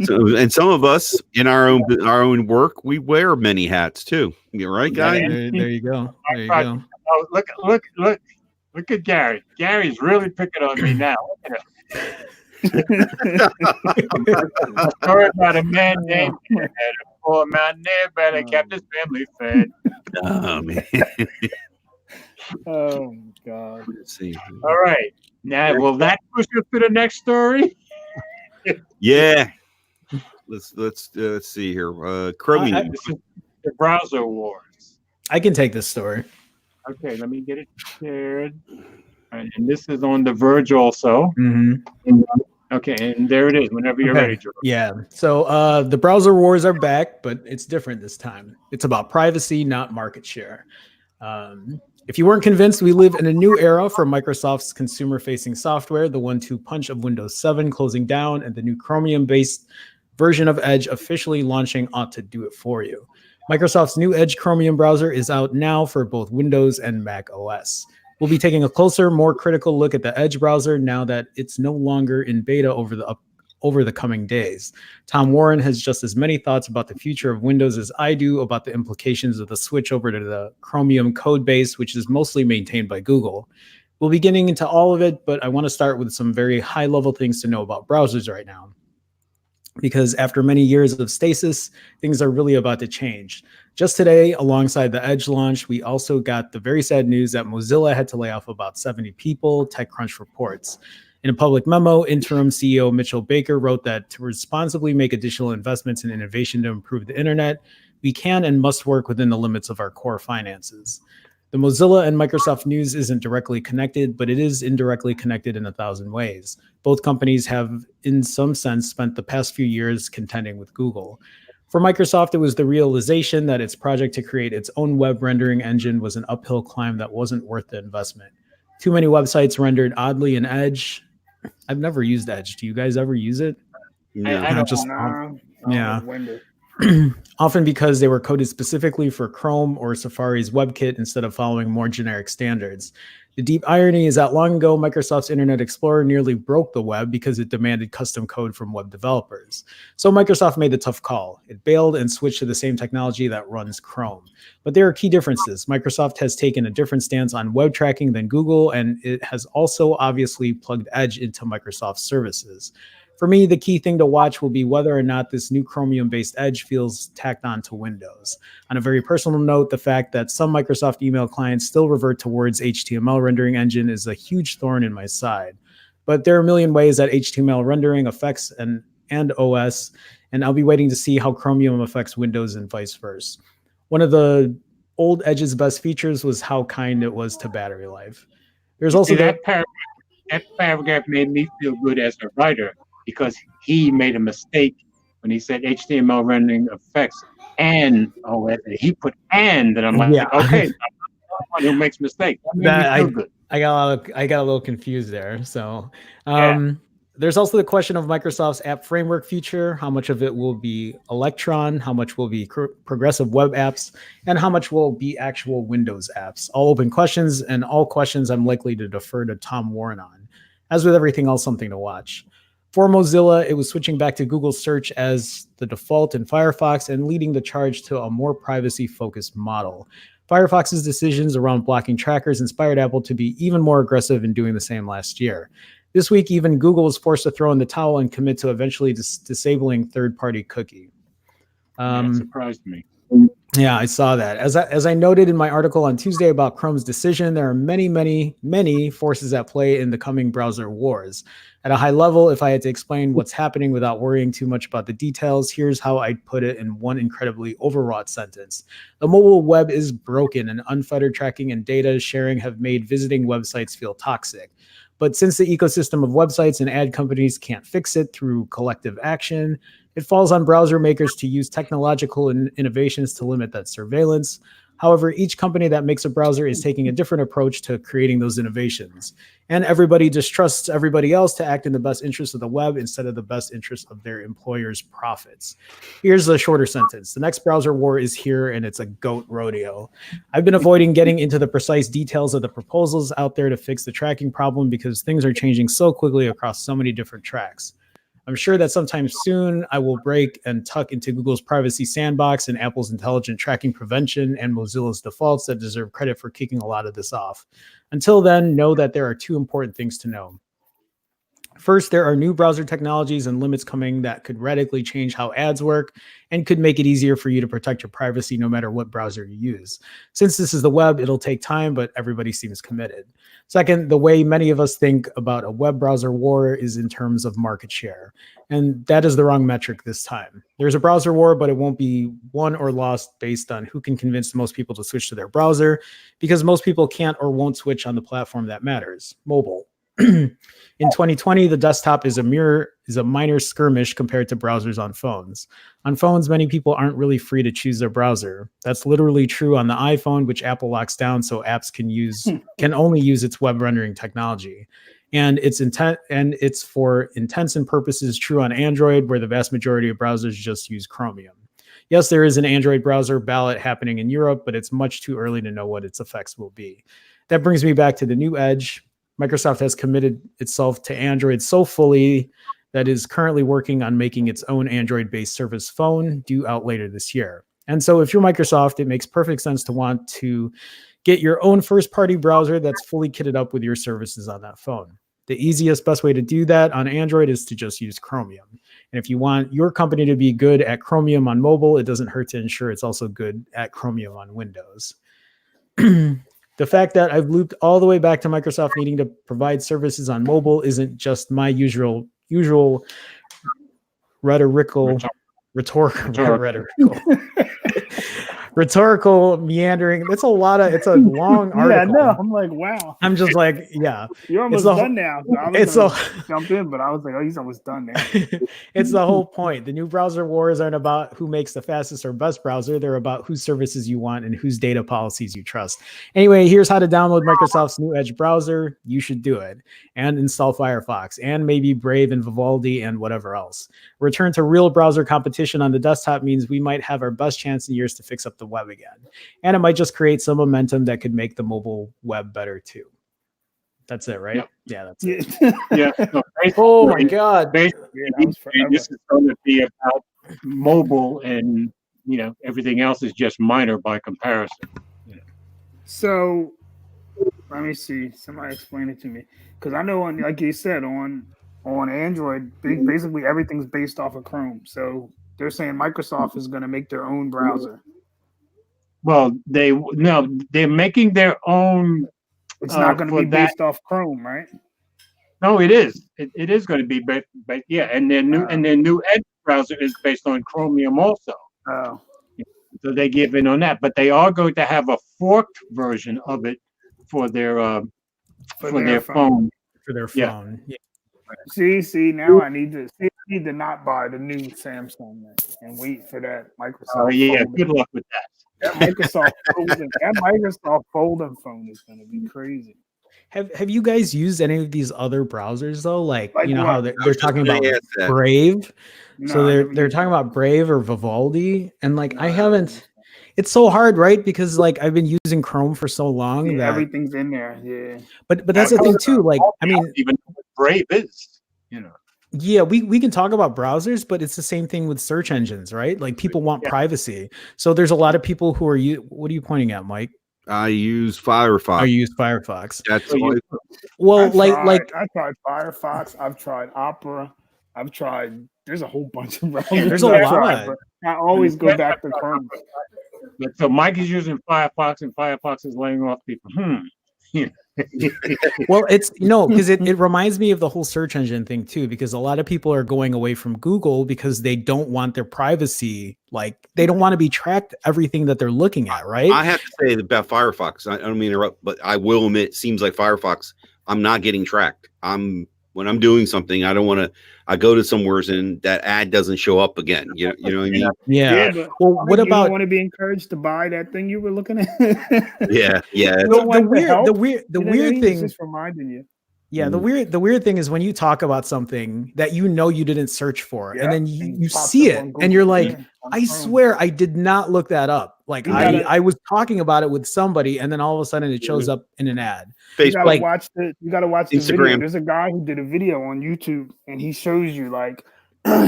So, and some of us in our own work, we wear many hats too. You're right, guy. There you go. There you go. Oh, look at Gary. Gary's really picking on me now. Sorry about a man named had a poor man there, but I kept his family fed. Oh man. Oh god. Let's see. All right. Now, will that push us to the next story? Yeah. Let's see here. Chromium. This is the browser wars. I can take this story. Okay, let me get it shared. And this is on The Verge also. Mm-hmm. Okay, and there it is. Whenever you're ready, Jerome. Yeah. So the browser wars are back, but it's different this time. It's about privacy, not market share. If you weren't convinced, we live in a new era for Microsoft's consumer-facing software, the 1-2 punch of Windows 7 closing down and the new Chromium-based version of Edge officially launching ought to do it for you. Microsoft's new Edge Chromium browser is out now for both Windows and Mac OS. We'll be taking a closer, more critical look at the Edge browser now that it's no longer in beta over the coming days. Tom Warren has just as many thoughts about the future of Windows as I do about the implications of the switch over to the Chromium code base, which is mostly maintained by Google. We'll be getting into all of it, but I want to start with some very high-level things to know about browsers right now. Because after many years of stasis, things are really about to change. Just today, alongside the Edge launch, we also got the very sad news that Mozilla had to lay off about 70 people, TechCrunch reports. In a public memo, interim CEO Mitchell Baker wrote that to responsibly make additional investments in innovation to improve the internet, we can and must work within the limits of our core finances. The Mozilla and Microsoft news isn't directly connected, but it is indirectly connected in 1,000 ways. Both companies have, in some sense, spent the past few years contending with Google. For Microsoft, it was the realization that its project to create its own web rendering engine was an uphill climb that wasn't worth the investment. Too many websites rendered oddly in Edge. I've never used Edge. Do you guys ever use it? No. I don't just Nah, yeah. Windows. Often because they were coded specifically for Chrome or Safari's WebKit instead of following more generic standards. The deep irony is that long ago, Microsoft's Internet Explorer nearly broke the web because it demanded custom code from web developers. So Microsoft made the tough call. It bailed and switched to the same technology that runs Chrome. But there are key differences. Microsoft has taken a different stance on web tracking than Google, and it has also obviously plugged Edge into Microsoft's services. For me, the key thing to watch will be whether or not this new Chromium-based Edge feels tacked on to Windows. On a very personal note, the fact that some Microsoft email clients still revert towards HTML rendering engine is a huge thorn in my side. But there are a million ways that HTML rendering affects and OS, and I'll be waiting to see how Chromium affects Windows and vice versa. One of the old Edge's best features was how kind it was to battery life. There's also that paragraph made me feel good as a writer, because he made a mistake when he said HTML rendering effects and he put and I'm like, yeah. Okay, I'm not one who makes mistakes. I got a little confused there. So there's also the question of Microsoft's app framework future. How much of it will be Electron? How much will be progressive web apps? And how much will be actual Windows apps? All open questions, and all questions I'm likely to defer to Tom Warren on. As with everything else, something to watch. For Mozilla, it was switching back to Google search as the default in Firefox and leading the charge to a more privacy-focused model. Firefox's decisions around blocking trackers inspired Apple to be even more aggressive in doing the same last year. This week, even Google was forced to throw in the towel and commit to eventually disabling third-party cookie. That surprised me. Yeah, I saw that. As I noted in my article on Tuesday about Chrome's decision, there are many forces at play in the coming browser wars. At a high level, if I had to explain what's happening without worrying too much about the details, here's how I'd put it in one incredibly overwrought sentence. The mobile web is broken, and unfettered tracking and data sharing have made visiting websites feel toxic. But since the ecosystem of websites and ad companies can't fix it through collective action, it falls on browser makers to use technological innovations to limit that surveillance. However, each company that makes a browser is taking a different approach to creating those innovations. And everybody distrusts everybody else to act in the best interest of the web instead of the best interest of their employer's profits. Here's a shorter sentence. The next browser war is here, and it's a goat rodeo. I've been avoiding getting into the precise details of the proposals out there to fix the tracking problem because things are changing so quickly across so many different tracks. I'm sure that sometime soon I will break and tuck into Google's privacy sandbox and Apple's intelligent tracking prevention and Mozilla's defaults that deserve credit for kicking a lot of this off. Until then, know that there are two important things to know. First, there are new browser technologies and limits coming that could radically change how ads work and could make it easier for you to protect your privacy no matter what browser you use. Since this is the web, it'll take time, but everybody seems committed. Second, the way many of us think about a web browser war is in terms of market share. And that is the wrong metric this time. There's a browser war, but it won't be won or lost based on who can convince the most people to switch to their browser, because most people can't or won't switch on the platform that matters, mobile. In 2020, the desktop is a minor skirmish compared to browsers on phones. On phones, many people aren't really free to choose their browser. That's literally true on the iPhone, which Apple locks down so apps can only use its web rendering technology. And it's for intents and purposes true on Android, where the vast majority of browsers just use Chromium. Yes, there is an Android browser ballot happening in Europe, but it's much too early to know what its effects will be. That brings me back to the new Edge. Microsoft has committed itself to Android so fully that is currently working on making its own Android-based Surface phone due out later this year. And so if you're Microsoft, it makes perfect sense to want to get your own first-party browser that's fully kitted up with your services on that phone. The easiest, best way to do that on Android is to just use Chromium. And if you want your company to be good at Chromium on mobile, it doesn't hurt to ensure it's also good at Chromium on Windows. The fact that I've looped all the way back to Microsoft needing to provide services on mobile isn't just my usual rhetorical meandering. It's a long article. Yeah, no, I'm like, wow. I'm just like, yeah. You're almost done now. So I was jump in, but I was like, oh, he's almost done now. It's the whole point. The new browser wars aren't about who makes the fastest or best browser. They're about whose services you want and whose data policies you trust. Anyway, here's how to download Microsoft's new Edge browser. You should do it. And install Firefox and maybe Brave and Vivaldi and whatever else. Return to real browser competition on the desktop means we might have our best chance in years to fix up the web again. And it might just create some momentum that could make the mobile web better too. That's it, right? Yep. Yeah, that's it. Yeah. So oh my God. Basically, this is going to be about mobile, and everything else is just minor by comparison. So let me see. Somebody explain it to me, because I know, like you said, on Android, basically everything's based off of Chrome. So they're saying Microsoft is going to make their own browser. Well, they're making their own. It's not going to be based off Chrome, right? No, it is. It is going to be, but yeah, and their new Edge browser is based on Chromium also. Oh, so they give in on that, but they are going to have a forked version of it for their phone. For their phone. Yeah. See, now I need to not buy the new Samsung and wait for that Microsoft. Oh yeah, good luck with that. That Microsoft folding phone is going to be crazy. Have you guys used any of these other browsers though? Like how they're talking about Brave. No, so they're talking about Brave or Vivaldi, and I haven't. It's so hard, right? Because I've been using Chrome for so long that everything's in there. Yeah. But that's the thing too. Even what Brave is, Yeah, we can talk about browsers, but it's the same thing with search engines, right? People want privacy. So there's a lot of people who are what are you pointing at, Mike? I use Firefox. I use Firefox. That's So all. Well, I tried Firefox. I've tried Opera. I've tried. There's a whole bunch of browsers. There's a I've lot. tried, but I always go back to Chrome. So Mike is using Firefox, and Firefox is laying off people. Well, it's because it reminds me of the whole search engine thing too, because a lot of people are going away from Google because they don't want their privacy, like they don't want to be tracked everything that they're looking at, right? I have to say about Firefox, I don't mean to interrupt, but I will admit it seems like Firefox, I'm not getting tracked. When I'm doing something, I don't want to. I go to somewhere and that ad doesn't show up again. You know what I mean? Yeah. but Well, what you about don't want to be encouraged to buy that thing you were looking at? Yeah. the weird You know what I mean? It's thing? just reminding you. Yeah, the weird thing is when you talk about something that you didn't search for, Yeah, and then and you it pops see up it, on and you're Google, like, yeah, on I Chrome. swear I did not look that up. Like You gotta- I was talking about it with somebody, and then all of a sudden it shows up in an ad. You gotta Facebook. watch the video. Instagram. There's a guy who did a video on YouTube, and he shows you like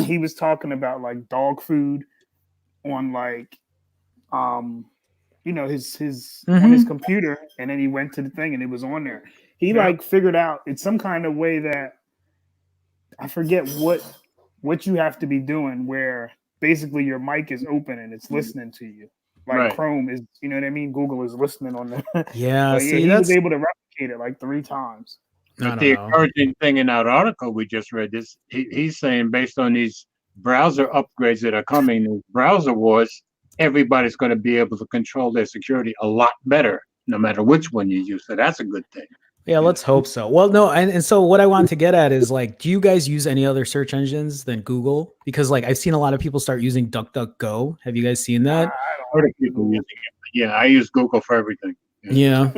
he was talking about like dog food on like his on his computer, and then he went to the thing and it was on there. He like figured out it's some kind of way that I forget what you have to be doing where basically your mic is open and it's listening to you. Like Chrome is, you know what I mean? Google is listening on there. Yeah, see, he was able to replicate it like 3 times. But the encouraging thing in that article we just read is he's saying based on these browser upgrades that are coming, these browser wars, everybody's going to be able to control their security a lot better, no matter which one you use. So that's a good thing. Yeah, let's hope so. Well, no, and so what I want to get at is like, do you guys use any other search engines than Google? Because like I've seen a lot of people start using DuckDuckGo. Have you guys seen that? I heard of people using it. Yeah, I use Google for everything. Yeah.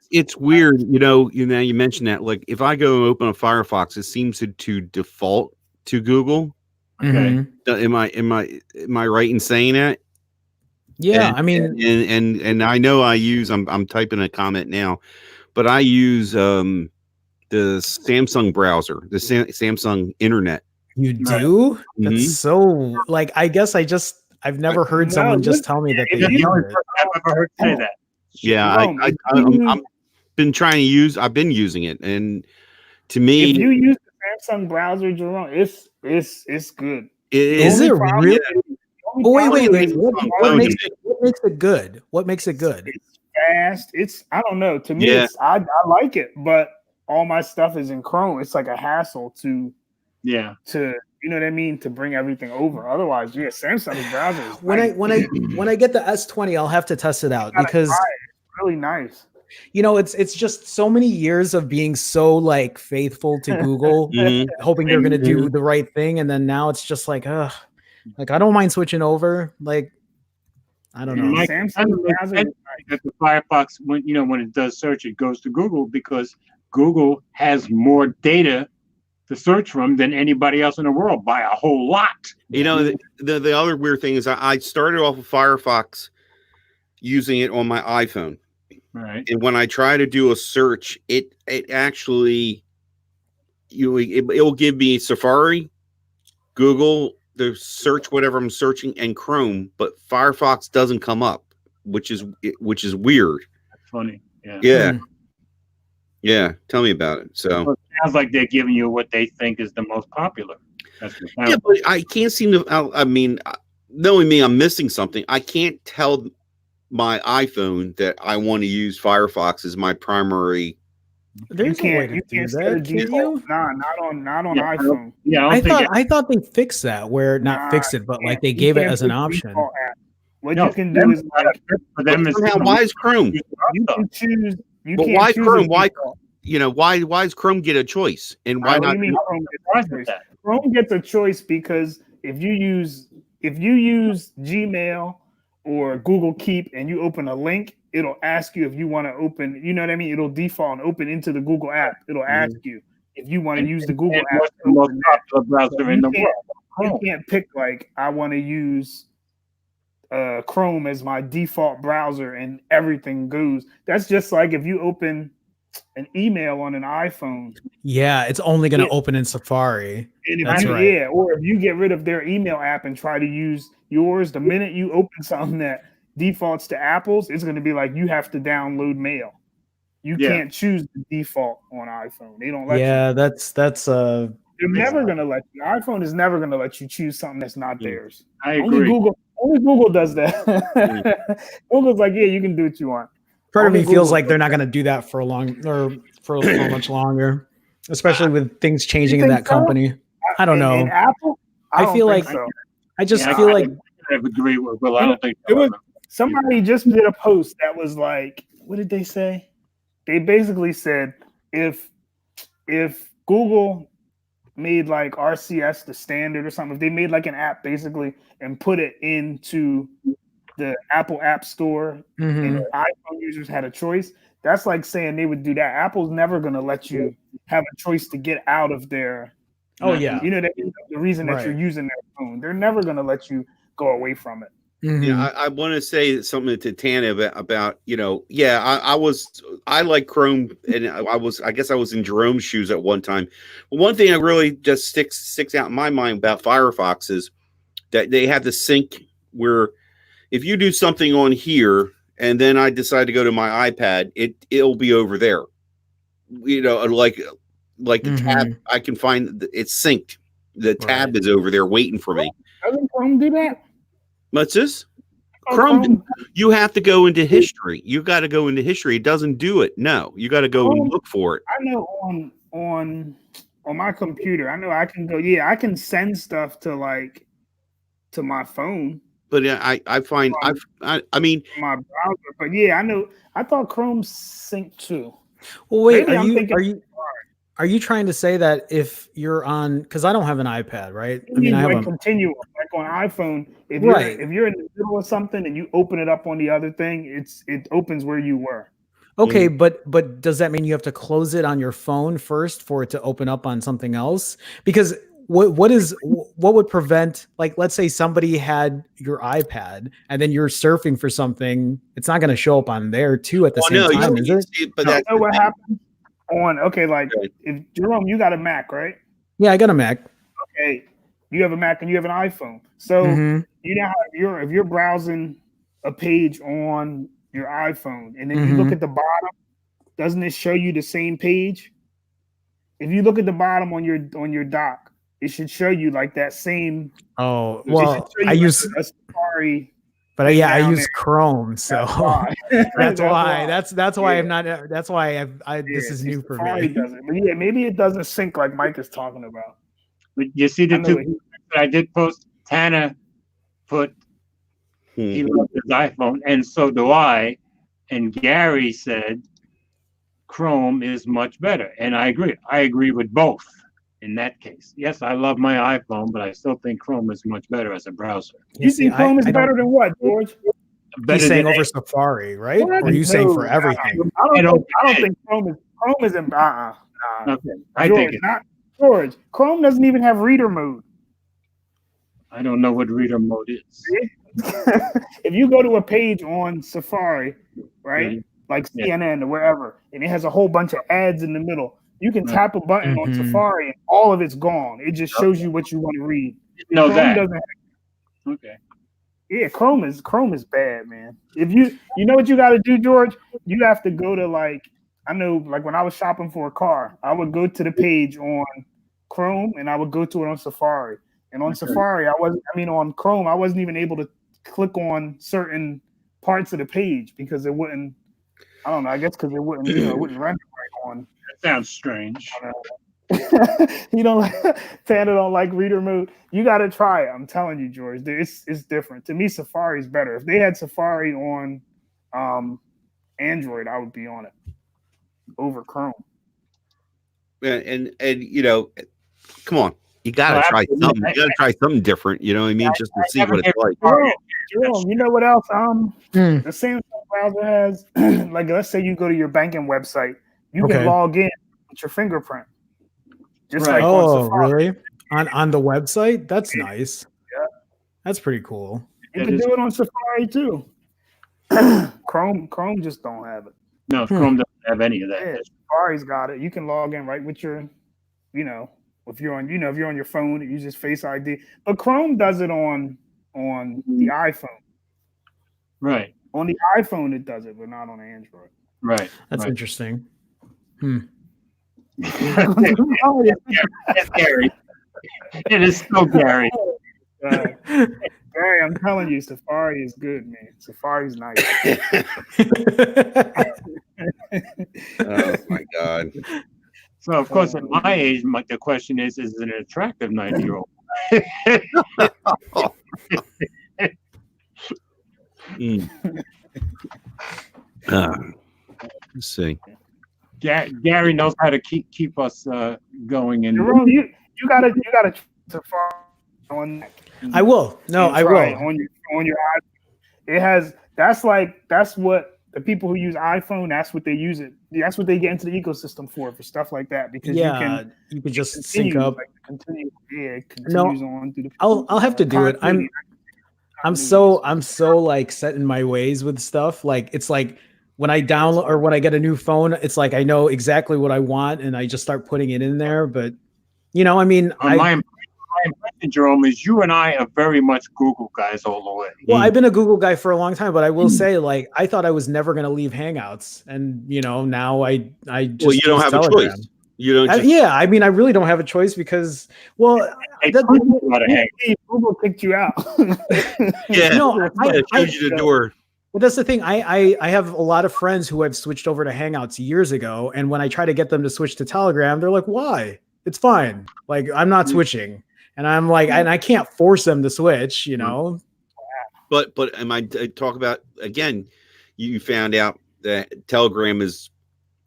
It's weird, you mentioned that. Like if I go open a Firefox, it seems to default to Google. Okay. Am I right in saying that? Yeah, and, I mean, and I know I'm typing a comment now, but I use the Samsung browser, the Samsung internet. You do? That's so like I guess I've never heard someone just tell me that they use it. I've ever heard say that. Yeah, I've been using it, and to me, if you use the Samsung browser, Jerome, it's good. Is it really? Oh, wait. What makes it good? What makes it good? It's fast. I don't know. To me, I like it, but all my stuff is in Chrome. It's like a hassle to you know what I mean, to bring everything over. Otherwise, Samsung's browser is when I get the S20, I'll have to test it out because it's really nice. It's just so many years of being so like faithful to Google, hoping they're gonna do the right thing, and then now it's just like, like I don't mind switching over. Like I don't know. That the Firefox, when it does search, it goes to Google because Google has more data to search from than anybody else in the world by a whole lot. The other weird thing is I started off with Firefox using it on my iPhone. Right. And when I try to do a search, it actually it will give me Safari, Google, the search whatever I'm searching, and Chrome, but Firefox doesn't come up, which is weird. That's funny. Yeah. Tell me about it. So it sounds like they're giving you what they think is the most popular. But I can't seem to. I mean, knowing me, I'm missing something. I can't tell my iPhone that I want to use Firefox as my primary. There's a way to do that. Can you? Nah, not on iPhone. Yeah, I thought they fixed that. Where not fixed it, but like they gave it as an option. What you can do is like for them. Why is Chrome? You can choose. But why Chrome? Why does Chrome get a choice? And why not? Chrome gets a choice because if you use Gmail or Google Keep and you open a link, it'll ask you if you want to open, you know what I mean? It'll default and open into the Google app. It'll ask you if you want to use the Google app. What's the most popular browser in the world? You can't pick like I want to use Chrome as my default browser and everything goes. That's just like if you open an email on an iPhone. Yeah, it's only going to open in Safari. That's right. Yeah, or if you get rid of their email app and try to use yours, the minute you open something that defaults to Apple's, it's going to be like you have to download Mail. You can't choose the default on iPhone. They don't let you. Yeah, that's They're never going to let you. iPhone is never going to let you choose something that's not theirs. I agree. Only Google does that. Google's like, yeah, you can do what you want. part of me feels like they're not going to do that for for much longer, especially with things changing in that company. I don't know. In Apple, I feel like so. I just feel like I agree with Will. I don't think it was. Somebody just did a post that was like, what did they say? They basically said if Google made like RCS the standard or something, if they made like an app basically and put it into the Apple App Store and iPhone users had a choice, that's like saying they would do that. Apple's never going to let you have a choice to get out of their. Oh yeah, you know the reason that you're using their phone. They're never going to let you go away from it. Yeah, I want to say something to Tana about I like Chrome, and I guess I was in Jerome's shoes at one time. But one thing that really just sticks out in my mind about Firefox is that they have the sync where if you do something on here and then I decide to go to my iPad, it'll be over there. You know, like the tab, I can find it's synced. The tab is over there waiting for me. Doesn't Chrome do that? What's this? Chrome, you have to go into history. You got to go into history. It doesn't do it. No, you got to go and look for it. I know on my computer, I know I can go. Yeah, I can send stuff to my phone. But I find I mean my browser. But yeah, I know. I thought Chrome synced too. Well, wait, are you trying to say that if you're on, because I don't have an iPad, right? I mean, I have continuum, like on iPhone. If you're in the middle of something and you open it up on the other thing, it opens where you were. Okay, but does that mean you have to close it on your phone first for it to open up on something else? Because what would prevent, like, let's say somebody had your iPad and then you're surfing for something, it's not going to show up on there too at the same time, is it? But that's what happens. If Jerome, you got a Mac, right? Yeah, I got a Mac. Okay, you have a Mac and you have an iPhone. So you know how if you're browsing a page on your iPhone and then you look at the bottom, doesn't it show you the same page? If you look at the bottom on your dock, it should show you like that same. Oh well, I use a Safari. But I use Chrome, so that's why. That's why I'm not. That's why this is new for me. Doesn't. But yeah, maybe it doesn't sync like Mike is talking about. But you see the two I did post. Tana put he loves his iPhone, and so do I. And Gary said Chrome is much better, and I agree. I agree with both. In that case, yes, I love my iPhone, but I still think Chrome is much better as a browser. You think Chrome is better than what, George? He's saying over Safari, right? Or are you saying for everything? I don't think Chrome is in. Okay, I George, think it. Not George. Chrome doesn't even have reader mode. I don't know what reader mode is. If you go to a page on Safari, right, like CNN or wherever, and it has a whole bunch of ads in the middle. You can tap a button on Safari and all of it's gone. It just shows you what you want to read. No, Chrome doesn't. Okay. Yeah, Chrome is bad, man. If you know what you got to do, George, you have to go to I know when I was shopping for a car, I would go to the page on Chrome and I would go to it on Safari. And on Safari, on Chrome, I wasn't even able to click on certain parts of the page because it wouldn't. I don't know. I guess because it wouldn't render right on. Sounds strange. You Tana don't like reader mode. You got to try it. I'm telling you, George. It's different. To me, Safari's better. If they had Safari on Android, I would be on it over Chrome. And come on, you got to try something. You got to try something different. You know what I mean? Just to see what it's like. Jerome, you know what else? The Samsung browser has. Let's say you go to your banking website. You can log in with your fingerprint. Just like on Safari. Really? On the website? That's nice. Yeah. That's pretty cool. You can do it on Safari too. Chrome just don't have it. No, Chrome doesn't have any of that. Yeah, Safari's got it. You can log in right with your, if you're on your phone, it uses Face ID. But Chrome does it on the iPhone. Right. On the iPhone, it does it, but not on Android. Right. That's right. interesting. That's Gary. It is so Gary. Gary, I'm telling you, Safari is good, man. Safari's nice. Oh my God. So of course, at my age, the question is it an attractive 90-year-old? Let's see. Gary knows how to keep us going. And Jerome, you gotta Safari on that. I will. No, I will. On your iPhone. It has that's what the people who use iPhone, that's what they use it. That's what they get into the ecosystem for stuff like that. Because you can just sync up. Like, continues on through the I'll have to do it. I'm so like set in my ways with stuff. Like it's like when I download or when I get a new phone, it's like I know exactly what I want and I just start putting it in there. But I mean, my impression, Jerome, is you and I are very much Google guys all the way. Well, I've been a Google guy for a long time, but I will say, like, I thought I was never going to leave Hangouts, and now I just you don't have Telegram. A choice. You don't. Yeah, I mean, I really don't have a choice because, well, Google kicked you out. Yeah, no, I showed you the door. Well, that's the thing. I have a lot of friends who have switched over to Hangouts years ago, and when I try to get them to switch to Telegram, they're like, "Why? It's fine. Like, I'm not switching." And I'm like, and I can't force them to switch, But am I talk about again? You found out that Telegram is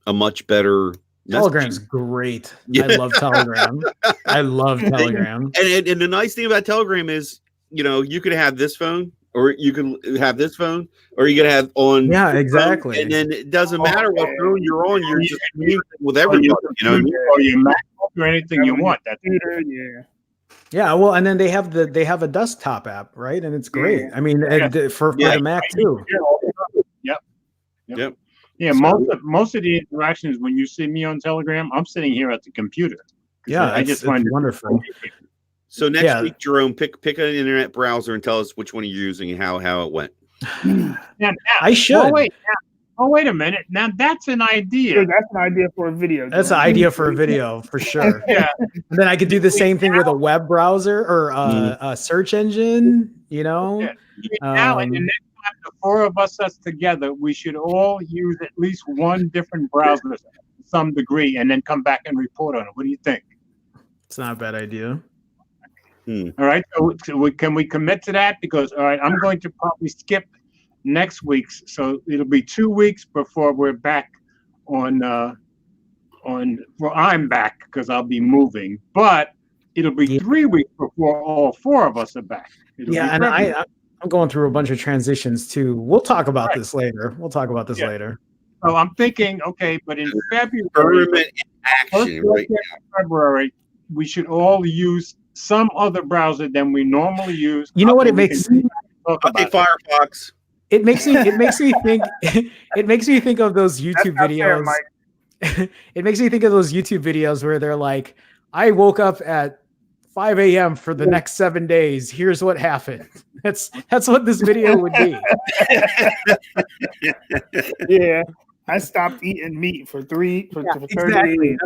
a much better. Telegram's great. Yeah. I love Telegram. I love Telegram. And the nice thing about Telegram is, you could have this phone, or you can have this phone, or you could have on. Yeah, exactly. Phone, and then it doesn't matter what phone you're on. You're just with everybody. Or your MacBook or anything you want. That's yeah. Yeah, well, and then they have a desktop app, right? And it's great. I mean, for the Mac too. Yep. Yeah, most of the interactions when you see me on Telegram, I'm sitting here at the computer. Yeah, I just find it wonderful. So next week, Jerome, pick an internet browser and tell us which one you're using and how it went. Now, I should. Wait a minute. Now that's an idea. That's an idea for a video. That's an idea for a video for sure. Yeah. And then I could do the same thing with a web browser or a search engine. Yeah. Now, and the next time the four of us together, we should all use at least one different browser to some degree, and then come back and report on it. What do you think? It's not a bad idea. All right. So can we commit to that? Because I'm going to probably skip next week's, so it'll be 2 weeks before we're back well, I'm back because I'll be moving, but it'll be 3 weeks before all four of us are back. And I'm going through a bunch of transitions too. We'll talk about this later. Later. So I'm thinking, okay, but in February, February, we should all use some other browser than we normally use. You know what it makes? Okay, Firefox. It makes me think. It makes me think of those YouTube videos. It makes me think of those YouTube videos where they're like, "I woke up at 5 a.m. for the next 7 days. Here's what happened." That's what this video would be. Yeah, I stopped eating meat for 30 exactly. days.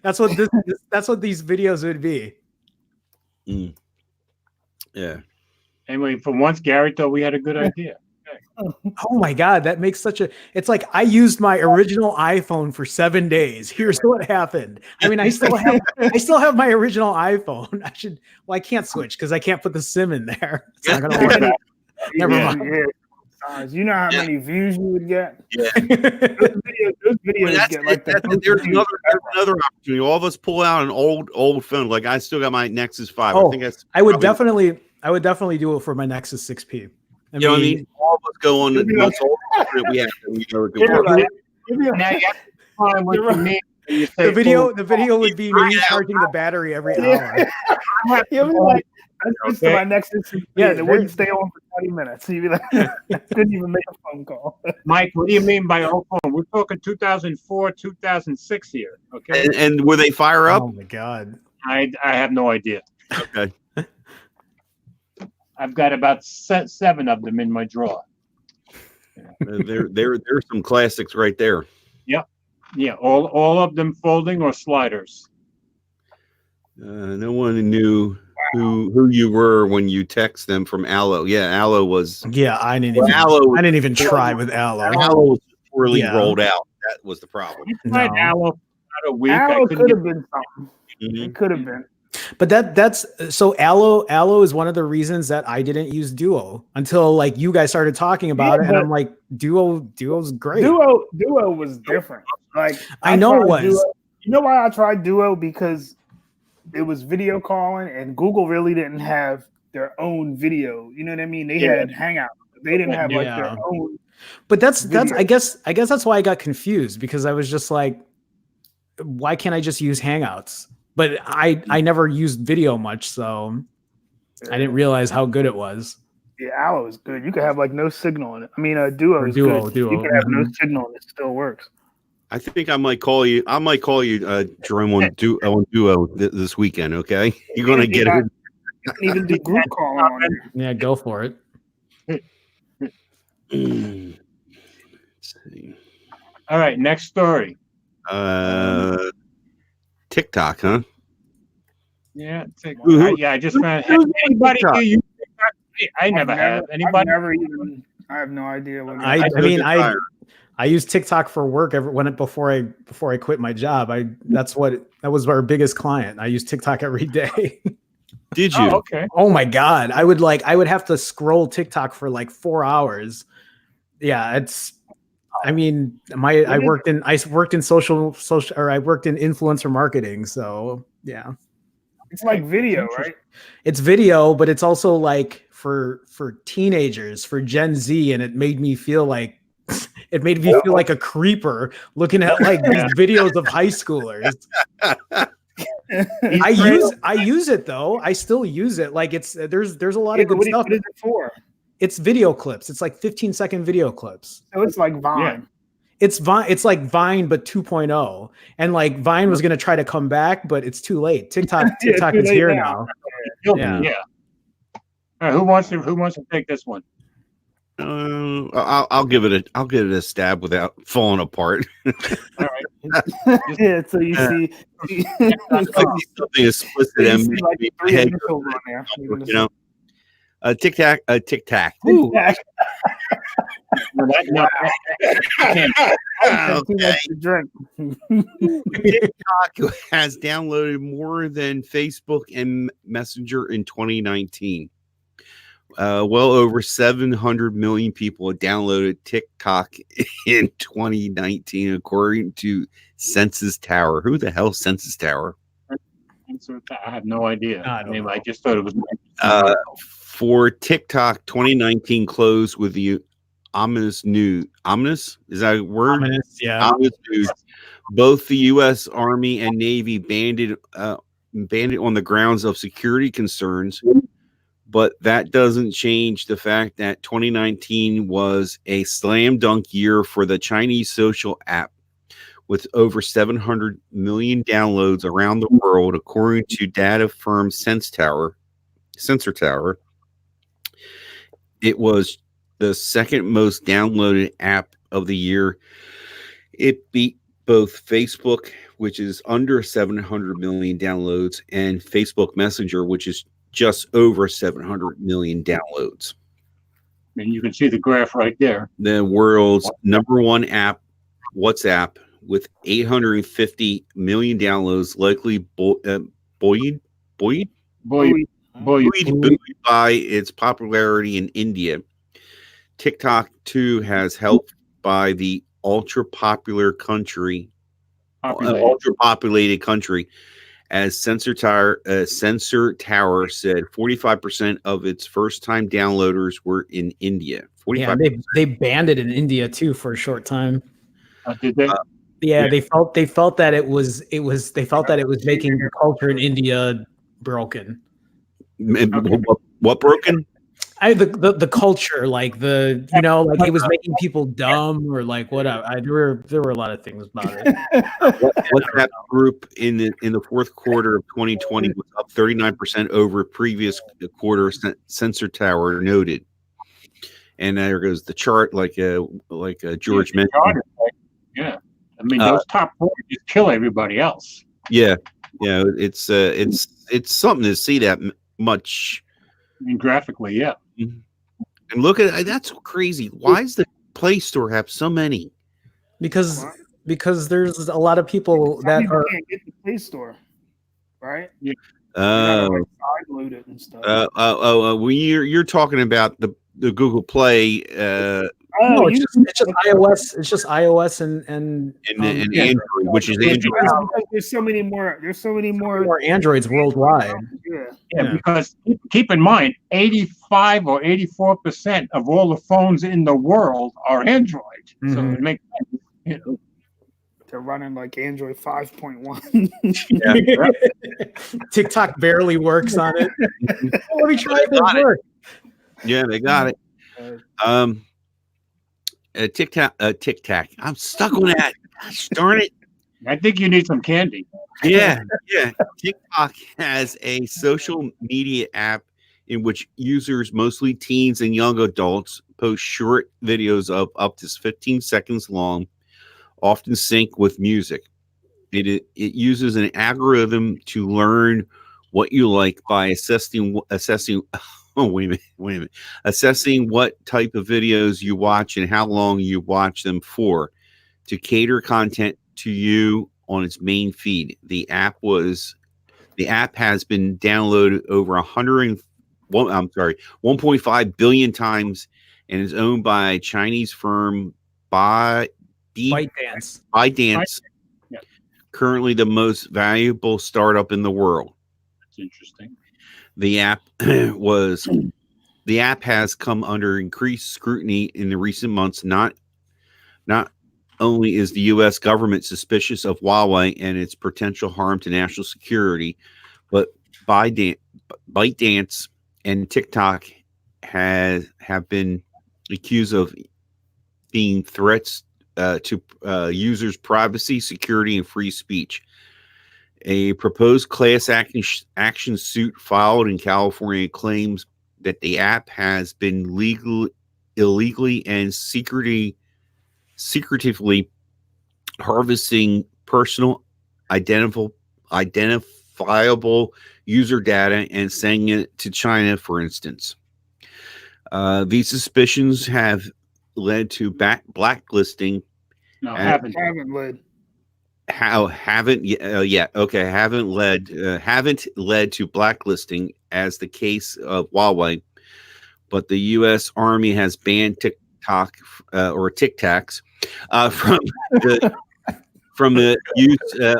That's what these videos would be. Yeah. Anyway, for once, Gary thought we had a good idea. Oh my God, that makes it's like I used my original iPhone for 7 days. Here's what happened. I mean, I still have my original iPhone. I can't switch because I can't put the SIM in there. It's not gonna work. Never mind. Yeah. You know how many views you would get? Yeah. Those videos get like that. There's another opportunity. All of us pull out an old phone. Like I still got my Nexus 5. Oh, I would definitely do it for my Nexus 6P. You know what I mean? All of us go on the most old we have. Now you have to find what you mean. The video would be me charging the battery every hour. You'll be like, I switched to my Nexus 6P and it wouldn't stay on for 20 minutes. So you'd be like, couldn't even make a phone call. Mike, what do you mean by old phone? We're talking 2004, 2006 here. Okay. And will they fire up? Oh my God. I have no idea. Okay. I've got about 7 of them in my drawer. There's some classics right there. Yeah, all of them folding or sliders. No one knew who you were when you text them from Allo. Yeah, Allo was. Yeah, I didn't even try with Allo. Allo was poorly Yeah. rolled out. That was the problem. I tried No. Allo for about a week. Allo I couldn't could get have been something. Mhm. It could have been. But that's so Allo is one of the reasons that I didn't use Duo until like you guys started talking about it, and I'm like, Duo's great. Duo was different. Like I know it tried was. Duo. You know why I tried Duo? Because it was video calling, and Google really didn't have their own video. You know what I mean? They had Hangout. They didn't have like their own. But that's video. I guess that's why I got confused, because I was just like, why can't I just use Hangouts? But I never used video much, so I didn't realize how good it was. Yeah, Allo is good. You could have like no signal in it. I mean, Duo is good. Duo. You can have no signal and it still works. I think I might call you, Jerome, on Duo this weekend. Okay, you're gonna get it. You can even do group calling on it. Yeah, go for it. Let's see. All right, next story. TikTok, huh? Yeah, Who- I just found who's on anybody TikTok? here use TikTok? I never have. Anybody? I have no idea what. I use TikTok for work before I quit my job. That was our biggest client. I use TikTok every day. Did you? Oh, okay. Oh my God. I would have to scroll TikTok for like 4 hours. Yeah, I worked in social or I worked in influencer marketing. So yeah. It's like video, right? It's video, but it's also like for teenagers, for Gen Z, and it made me feel like a creeper looking at like these videos of high schoolers. I use it though. I still use it. Like there's a lot of good stuff. What is it for? It's video clips. It's like 15-second video clips. So it's like Vine. Yeah. It's like Vine, but 2.0. And like Vine was going to try to come back, but it's too late. TikTok is here now. Yeah. All right, who wants to take this one? I'll give it a stab without falling apart. All right. Yeah, so you see, Something explicit you and see like make my three head initials on there. you know. Tic Tac. No, I can't. Too much to drink. TikTok has downloaded more than Facebook and Messenger in 2019. Well over 700 million people downloaded TikTok in 2019, according to Census Tower. Who the hell is Census Tower? I have no idea. I just thought it was. For TikTok, 2019 closed with the ominous news. Ominous? Is that a word? Ominous, yeah. Ominous news. Both the U.S. Army and Navy banned it on the grounds of security concerns. But that doesn't change the fact that 2019 was a slam dunk year for the Chinese social app, with over 700 million downloads around the world, according to data firm Sensor Tower. It was the second most downloaded app of the year. It beat both Facebook, which is under 700 million downloads, and Facebook Messenger, which is just over 700 million downloads. And you can see the graph right there. The world's number one app, WhatsApp, with 850 million downloads, likely buoyed by its popularity in India. TikTok, too, has helped by the ultra-populated country, as Sensor Tower said, 45% of its first-time downloaders were in India. 45%. Yeah, they banned it in India too for a short time. Did they? Yeah, they felt that it was making the culture in India broken. What broken? The culture, like it was making people dumb, or like whatever. There were a lot of things about it. WhatsApp group in the fourth quarter of 2020 was up 39% over previous quarter, Sensor Tower noted. and there goes the chart, like George mentioned. Yeah, I mean those top 4 just kill everybody else. Yeah, it's something to see that much. I mean, graphically, yeah. And look at that's crazy. Why does the Play Store have so many? Because there's a lot of people that can't get the Play Store, right? Yeah. Like, sideload it and stuff. When you're talking about the Google Play. No, it's just iOS. It's just iOS and Android, which is Android. There's so many more Androids worldwide. Yeah, because keep in mind, 85 or 84% of all the phones in the world are Android. So it makes sense, you know. They're running like Android 5.1. TikTok barely works on it. Let me try it. Yeah, they got it. TikTok. I'm stuck on that. Gosh darn it. I think you need some candy. Yeah. TikTok has a social media app in which users, mostly teens and young adults, post short videos of up to 15 seconds long, often sync with music. It uses an algorithm to learn what you like by assessing. Oh, wait a minute. Assessing what type of videos you watch and how long you watch them for, to cater content to you on its main feed. The app has been downloaded over 1.5 billion times and is owned by Chinese firm ByteDance. Yeah. Currently the most valuable startup in the world. That's interesting. The app has come under increased scrutiny in the recent months. Not only is the U.S. government suspicious of Huawei and its potential harm to national security, but ByteDance and TikTok have been accused of being threats to users' privacy, security, and free speech. A proposed class action suit filed in California claims that the app has been illegally and secretively harvesting personal identifiable user data and sending it to China, for instance. These suspicions have led to blacklisting. No, haven't led. Haven't led to blacklisting as the case of Huawei, but the U.S. Army has banned TikTok or TikToks from the use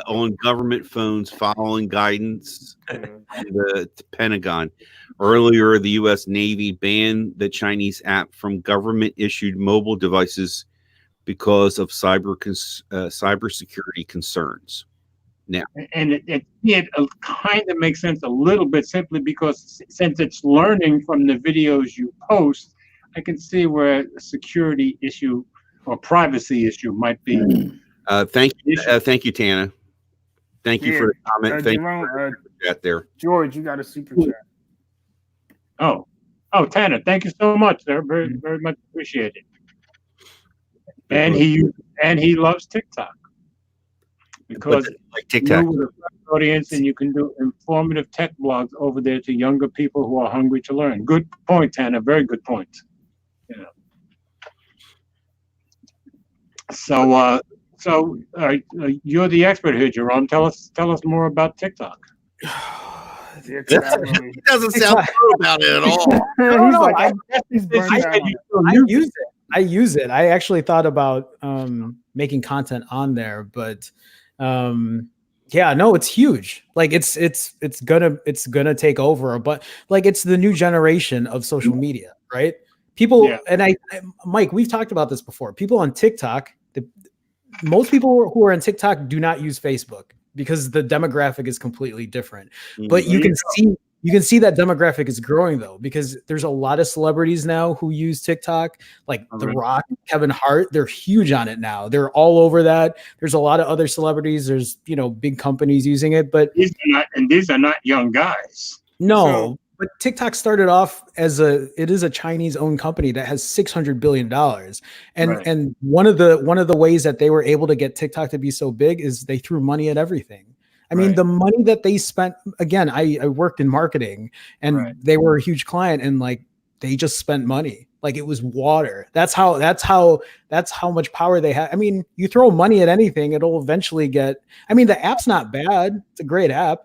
on government phones following guidance from the Pentagon. Earlier, the U.S. Navy banned the Chinese app from government-issued mobile devices because of cybersecurity concerns. Now, and it kind of makes sense a little bit, simply because since it's learning from the videos you post, I can see where a security issue or privacy issue might be. Thank you, Tana. Thank you for the comment. Thank Jerome, you for that there. George, you got a super chat. Oh, Tana, thank you so much. They're very, very much appreciated. And he loves TikTok because like TikTok with a audience, and you can do informative tech blogs over there to younger people who are hungry to learn. Good point, Tana. Very good point. Yeah. So you're the expert here, Jerome. Tell us more about TikTok. It doesn't sound true about it at all. I use it. I actually thought about making content on there, but it's huge. Like it's gonna take over, but like it's the new generation of social media, right? People and Mike, we've talked about this before. People on TikTok, most people who are on TikTok do not use Facebook because the demographic is completely different. But you can see that demographic is growing though, because there's a lot of celebrities now who use TikTok, like The Rock, Kevin Hart. They're huge on it now. They're all over that. There's a lot of other celebrities. There's big companies using it, but these are not young guys. No, But TikTok started off as it is a Chinese owned company that has $600 billion. And one of the ways that they were able to get TikTok to be so big is they threw money at everything. I mean, the money that they spent, again, I worked in marketing and they were a huge client, and like they just spent money like it was water. That's how much power they have. I mean, you throw money at anything, it'll eventually get. I mean, the app's not bad. It's a great app.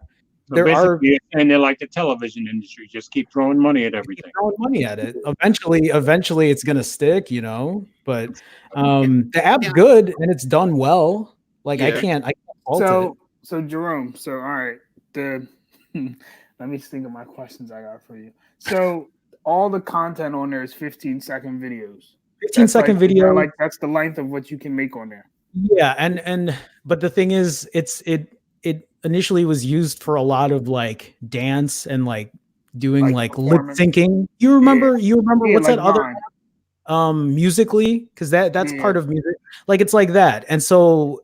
So and they're like the television industry, just keep throwing money at everything. Throwing money at it. Eventually, it's gonna stick, But the app's good and it's done well. Like I can't fault it. So Jerome. So all right, let me think of my questions I got for you. So all the content on there is 15-second videos. 15-second video. Like that's the length of what you can make on there. Yeah, but the thing is, it initially was used for a lot of like dance and like doing like lip syncing. You remember what's like that other Musically, because that's part of music. Like it's like that. And so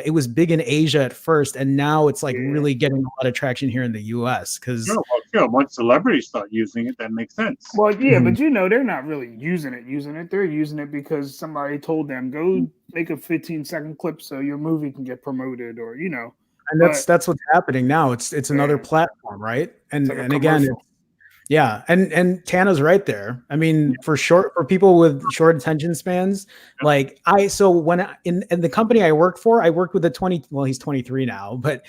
it was big in Asia at first, and now it's like really getting a lot of traction here in the US because once celebrities start using it, that makes sense. Well, yeah, but they're not really using it. They're using it because somebody told them go make a 15-second clip so your movie can get promoted, or And that's what's happening now. It's another platform, right? And like and again, and Tana's right there. I mean, for people with short attention spans, like in the company I worked for, I worked with he's 23 now, but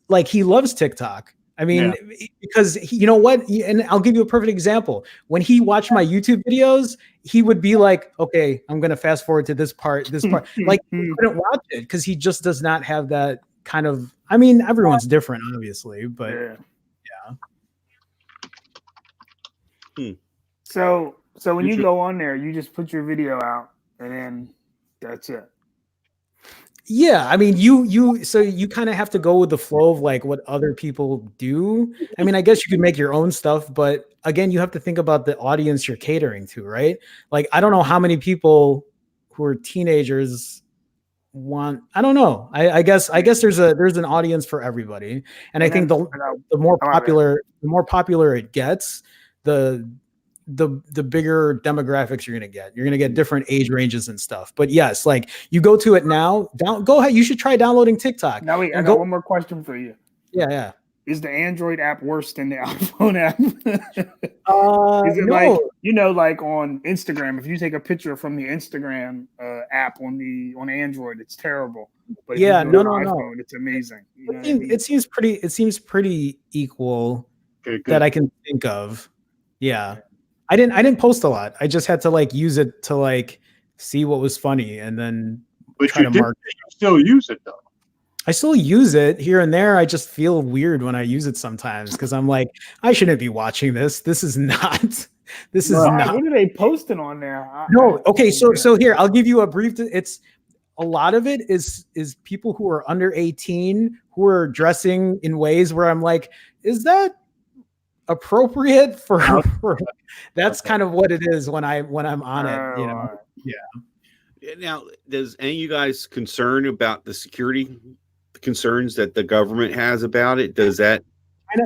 like he loves TikTok. I mean, because you know what? And I'll give you a perfect example. When he watched my YouTube videos, he would be like, okay, I'm going to fast forward to this part. Like he couldn't watch it because he just does not have that kind of, I mean, everyone's different, obviously, but So when you go on there, you just put your video out and then that's it. Yeah, I mean, you kind of have to go with the flow of like what other people do. I mean, I guess you could make your own stuff, but again, you have to think about the audience you're catering to, right? Like, I don't know how many people who are teenagers I don't know. I guess there's an audience for everybody, and I think the more popular it gets, the bigger demographics you're going to get. You're going to get different age ranges and stuff. But yes, like you go to it now, go ahead. You should try downloading TikTok. Now wait, I got one more question for you. Yeah. Is the Android app worse than the iPhone app? Is it no. like on Instagram, if you take a picture from the Instagram app on Android, it's terrible. But no. iPhone, it's amazing. It seems pretty equal that I can think of. Yeah. I didn't post a lot. I just had to like use it to like see what was funny and then try to market. You still use it though. I still use it here and there. I just feel weird when I use it sometimes because I'm like, I shouldn't be watching this. This is not. What are they posting on there? No. Okay. So here, I'll give you a brief. It's a lot of it is people who are under 18 who are dressing in ways where I'm like, is that appropriate for that's kind of what it is when I'm on it, Yeah. Now, does any of you guys concerned about the security concerns that the government has about it? Does that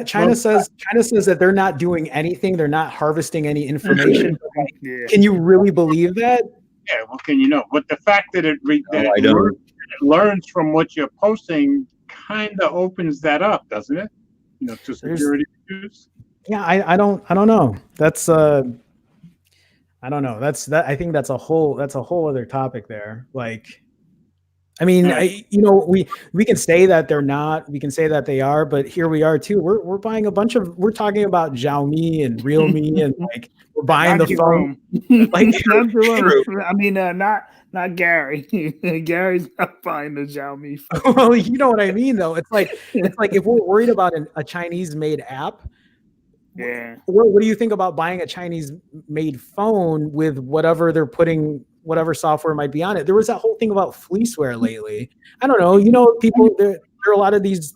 China says that they're not doing anything, they're not harvesting any information. Can you really believe that? Yeah, well, can you know? But the fact that it learns from what you're posting kind of opens that up, doesn't it? To security issues. Yeah, I don't know. That's I don't know. I think that's a whole other topic there. Like, I mean, we can say that they're not, we can say that they are, but here we are too. We're buying we're talking about Xiaomi and Realme and like we're buying the phone. Like, I mean, not Gary. Gary's not buying the Xiaomi phone. Well, you know what I mean, though. It's like if we're worried about a Chinese-made app. Yeah. What do you think about buying a Chinese-made phone with whatever they're putting, whatever software might be on it? There was that whole thing about fleeceware lately. I don't know. People, there are a lot of these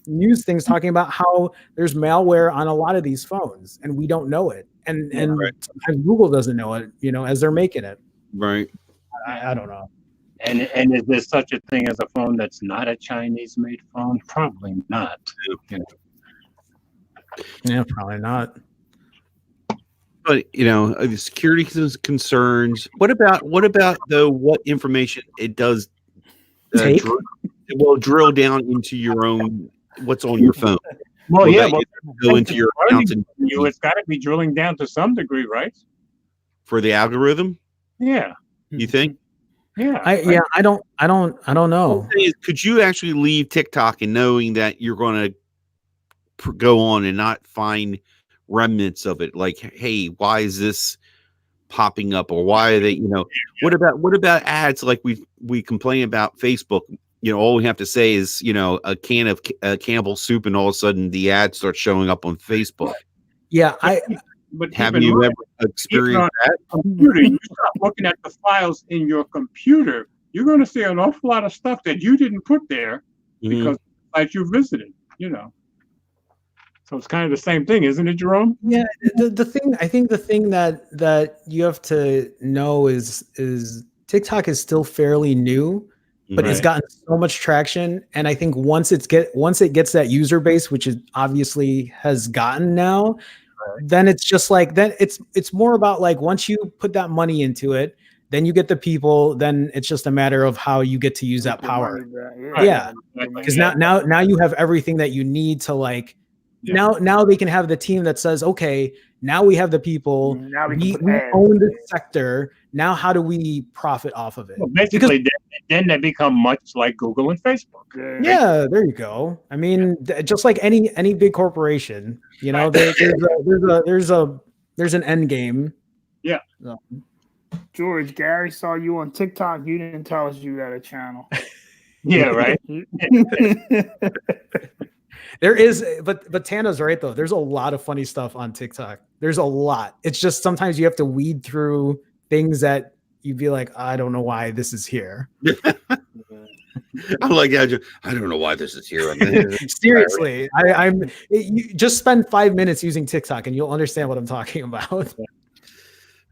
news things talking about how there's malware on a lot of these phones, and we don't know it. And sometimes Google doesn't know it, as they're making it. Right. I don't know. And is there such a thing as a phone that's not a Chinese-made phone? Probably not. Yeah, probably not. But the security concerns. What about though? What information it does? Take? It will drill down into your own what's on your phone. Well, yeah, well, go into your accounts and it's got to be drilling down to some degree, right? for the algorithm. Yeah, You think? yeah, I don't know. Could you actually leave TikTok and knowing that you're going to go on and not find remnants of it? Like, hey, why is this popping up, or why are they? What about ads? Like we complain about Facebook. All we have to say is a can of Campbell's soup, and all of a sudden the ad starts showing up on Facebook. Yeah, but Have you ever experienced that? Computer, you start looking at the files in your computer, you're going to see an awful lot of stuff that you didn't put there because like you visited. So it's kind of the same thing, isn't it, Jerome? Yeah, the thing that you have to know is TikTok is still fairly new, but it's gotten so much traction. And I think once it gets that user base, which it obviously has gotten now, then it's just like it's more about like once you put that money into it, then you get the people. Then it's just a matter of how you get to use that power. Yeah, because now you have everything that you need to like. Now they can have the team that says, okay, now we have the people. Now we own this sector. Now how do we profit off of it? Well, basically, then they become much like Google and Facebook. Yeah, there you go. I mean, just like any big corporation, there's an end game. Yeah. So. George, Gary saw you on TikTok. You didn't tell us you had a channel. Yeah, right. There is, but Tana's right though. There's a lot of funny stuff on TikTok. There's a lot. It's just sometimes you have to weed through things that you'd be like, I don't know why this is here. I'm like, I don't know why this is here. Seriously, you just spend 5 minutes using TikTok and you'll understand what I'm talking about.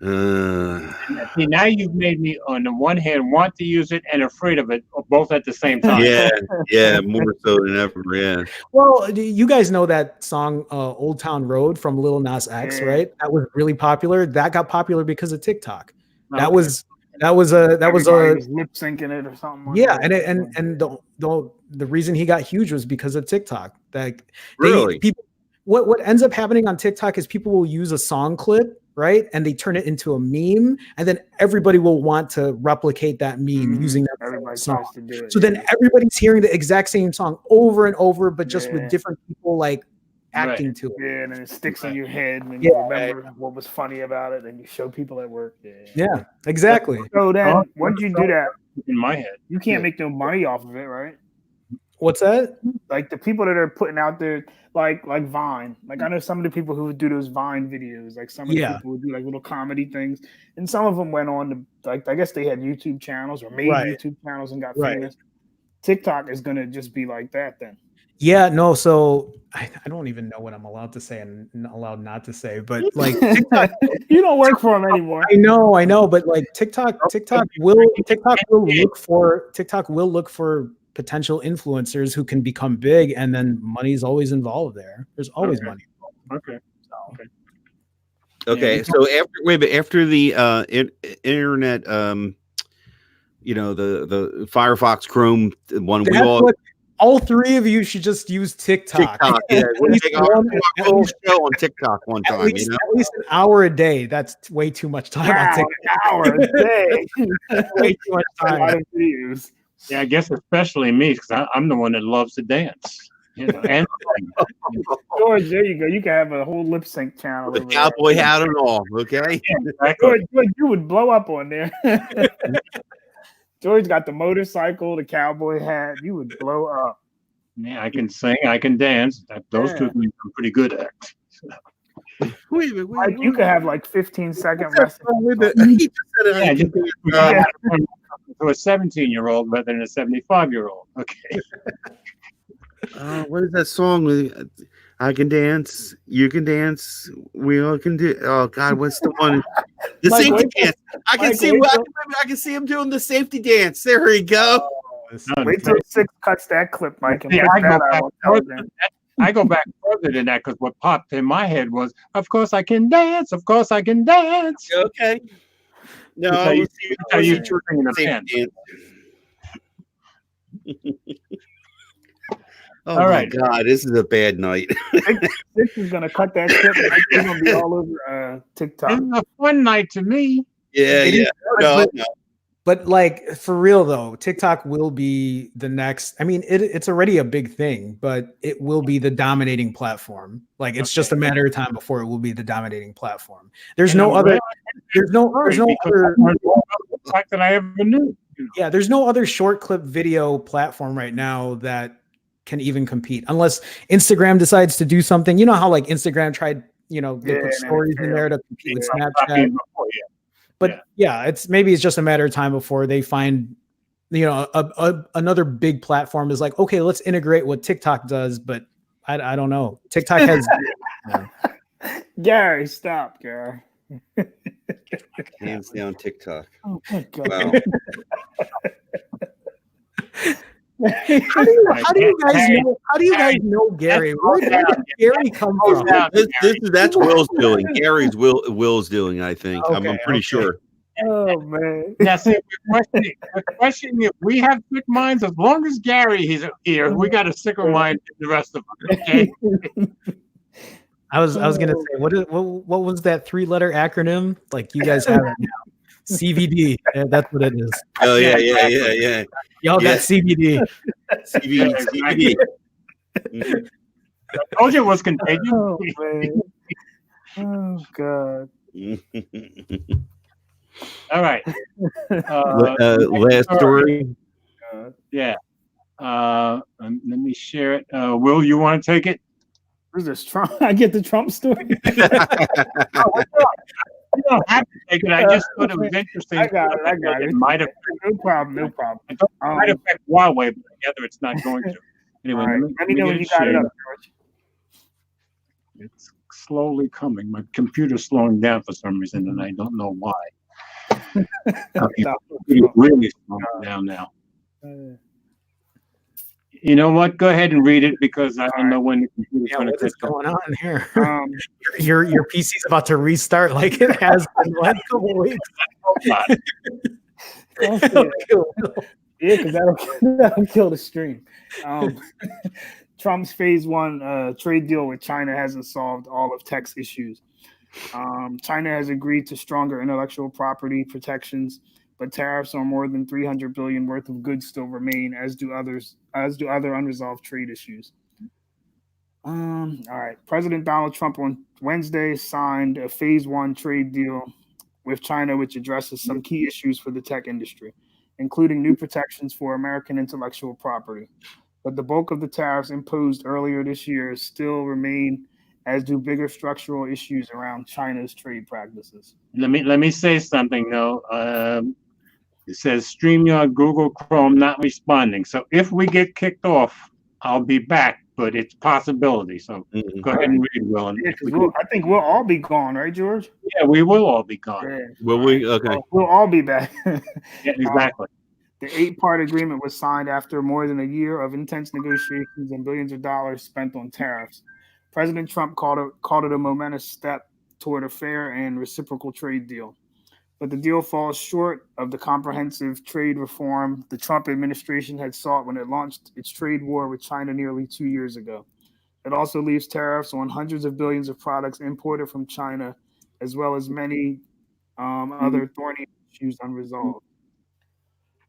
See, now you've made me, on the one hand, want to use it and afraid of it, both at the same time. Yeah, more so than ever. Yeah. Well, you guys know that song "Old Town Road" from Lil Nas X, right? That was really popular. That got popular because of TikTok. That was a lip syncing it or something. Yeah, and the reason he got huge was because of TikTok. Like people, what ends up happening on TikTok is people will use a song clip, right, and they turn it into a meme, and then everybody will want to replicate that meme using that song. So then everybody's hearing the exact same song over and over, but just with different people like acting to it. Yeah, and then it sticks in your head, and you remember what was funny about it, and you show people at work. Yeah, exactly. So then, once you do that, in my head, you can't make no money off of it, right? What's that? Like the people that are putting out there, like Vine. Like I know some of the people who do those Vine videos. Like some of the people who do like little comedy things, and some of them went on to like I guess they had YouTube channels or made YouTube channels and got famous. TikTok is gonna just be like that then. Yeah, no. So I don't even know what I'm allowed to say and allowed not to say, but like TikTok, you don't work for them anymore. I know, but like TikTok will look for potential influencers who can become big, and then money's always involved there. There's always money involved. Okay. So after the internet, the Firefox Chrome one, all three of you should just use TikTok. We'll take our whole show on TikTok one time. At least an hour a day. That's way too much time on TikTok. An hour a day. Way too much time. Yeah, I guess especially me, because I'm the one that loves to dance. And George, there you go. You can have a whole lip sync channel. The cowboy hat and all, okay? George, you would blow up on there. George got the motorcycle, the cowboy hat. You would blow up. Yeah, I can sing, I can dance. Those two things I'm pretty good at. Wait a minute. You could have like 15-second To a 17-year-old rather than a 75-year-old. Okay. What is that song? I can dance, you can dance, we all can do. Oh God, what's the one? The safety dance. I can see him doing the safety dance. There we go. Wait till 6 cuts that clip, Mike. And I go back further than that because what popped in my head was, "Of course I can dance. Of course I can dance." Okay. No, That's how I you, was see that's how you George sing in a sing band. dance. Oh All my right. God, this is a bad night. This is gonna cut that clip. It's gonna be all over TikTok. This is a fun night to me. Yeah, It yeah. is- No, but- no. But like for real though, TikTok will be the next. I mean, it's already a big thing, but it will be the dominating platform. Like it's just a matter of time before it will be the dominating platform. There's And no I'm other. glad There's no because other. I learned all about the fact that I ever knew. Yeah, there's no other short clip video platform right now that can even compete unless Instagram decides to do something. You know how like Instagram tried. They Yeah, put and stories it in there to compete with Snapchat. Before, yeah. But yeah, it's just a matter of time before they find, another big platform is like, okay, let's integrate what TikTok does. But I don't know. TikTok has. Gary, stop, Gary. Hands down TikTok. Oh my God. Wow. How do you guys know? How do you guys know Gary? Where did Gary come from? That's Will's doing. Gary's Will's doing, I think. I'm pretty sure. Oh man. Now, see, we're questioning if we have sick minds. As long as Gary is here, we got a sicker mind than the rest of us. Okay. I was gonna say what was that 3-letter acronym? Like you guys have it now. CVD. Yeah, that's what it is. Oh yeah. Y'all got CVD. CBD. I told you it was contagious. Oh man. Oh God. All right. Last story. Yeah. Let me share it. Will, you want to take it? Who's this Trump? I get the Trump story. You don't have to take it. I just thought it was interesting. I got it. It might affect. No problem. It might affect Huawei, but together it's not going to. Anyway, right. Let me know when you got it up, George. It's slowly coming. My computer's slowing down for some reason, and I don't know why. It's really slowing down now. You know what? Go ahead and read it because I don't know when the computer's going to What is going on here? Your PC's about to restart like it has been the last couple of weeks. Yeah, because that'll kill the stream. Trump's phase 1 trade deal with China hasn't solved all of tech's issues. China has agreed to stronger intellectual property protections, but tariffs on more than $300 billion worth of goods still remain, as do other unresolved trade issues. All right. President Donald Trump on Wednesday signed a phase 1 trade deal with China, which addresses some key issues for the tech industry, including new protections for American intellectual property. But the bulk of the tariffs imposed earlier this year still remain, as do bigger structural issues around China's trade practices. Let me say something though. It says StreamYard Google Chrome not responding. So if we get kicked off, I'll be back, but it's a possibility. So go ahead and read, Will. I think we'll all be gone, right, George? Yeah, we will all be gone. Yeah. Will we? Okay. We'll all be back. Yeah, exactly. The 8-part agreement was signed after more than a year of intense negotiations and billions of dollars spent on tariffs. President Trump called it a momentous step toward a fair and reciprocal trade deal. But the deal falls short of the comprehensive trade reform the Trump administration had sought when it launched its trade war with China nearly 2 years ago. It also leaves tariffs on hundreds of billions of products imported from China, as well as many other thorny issues unresolved.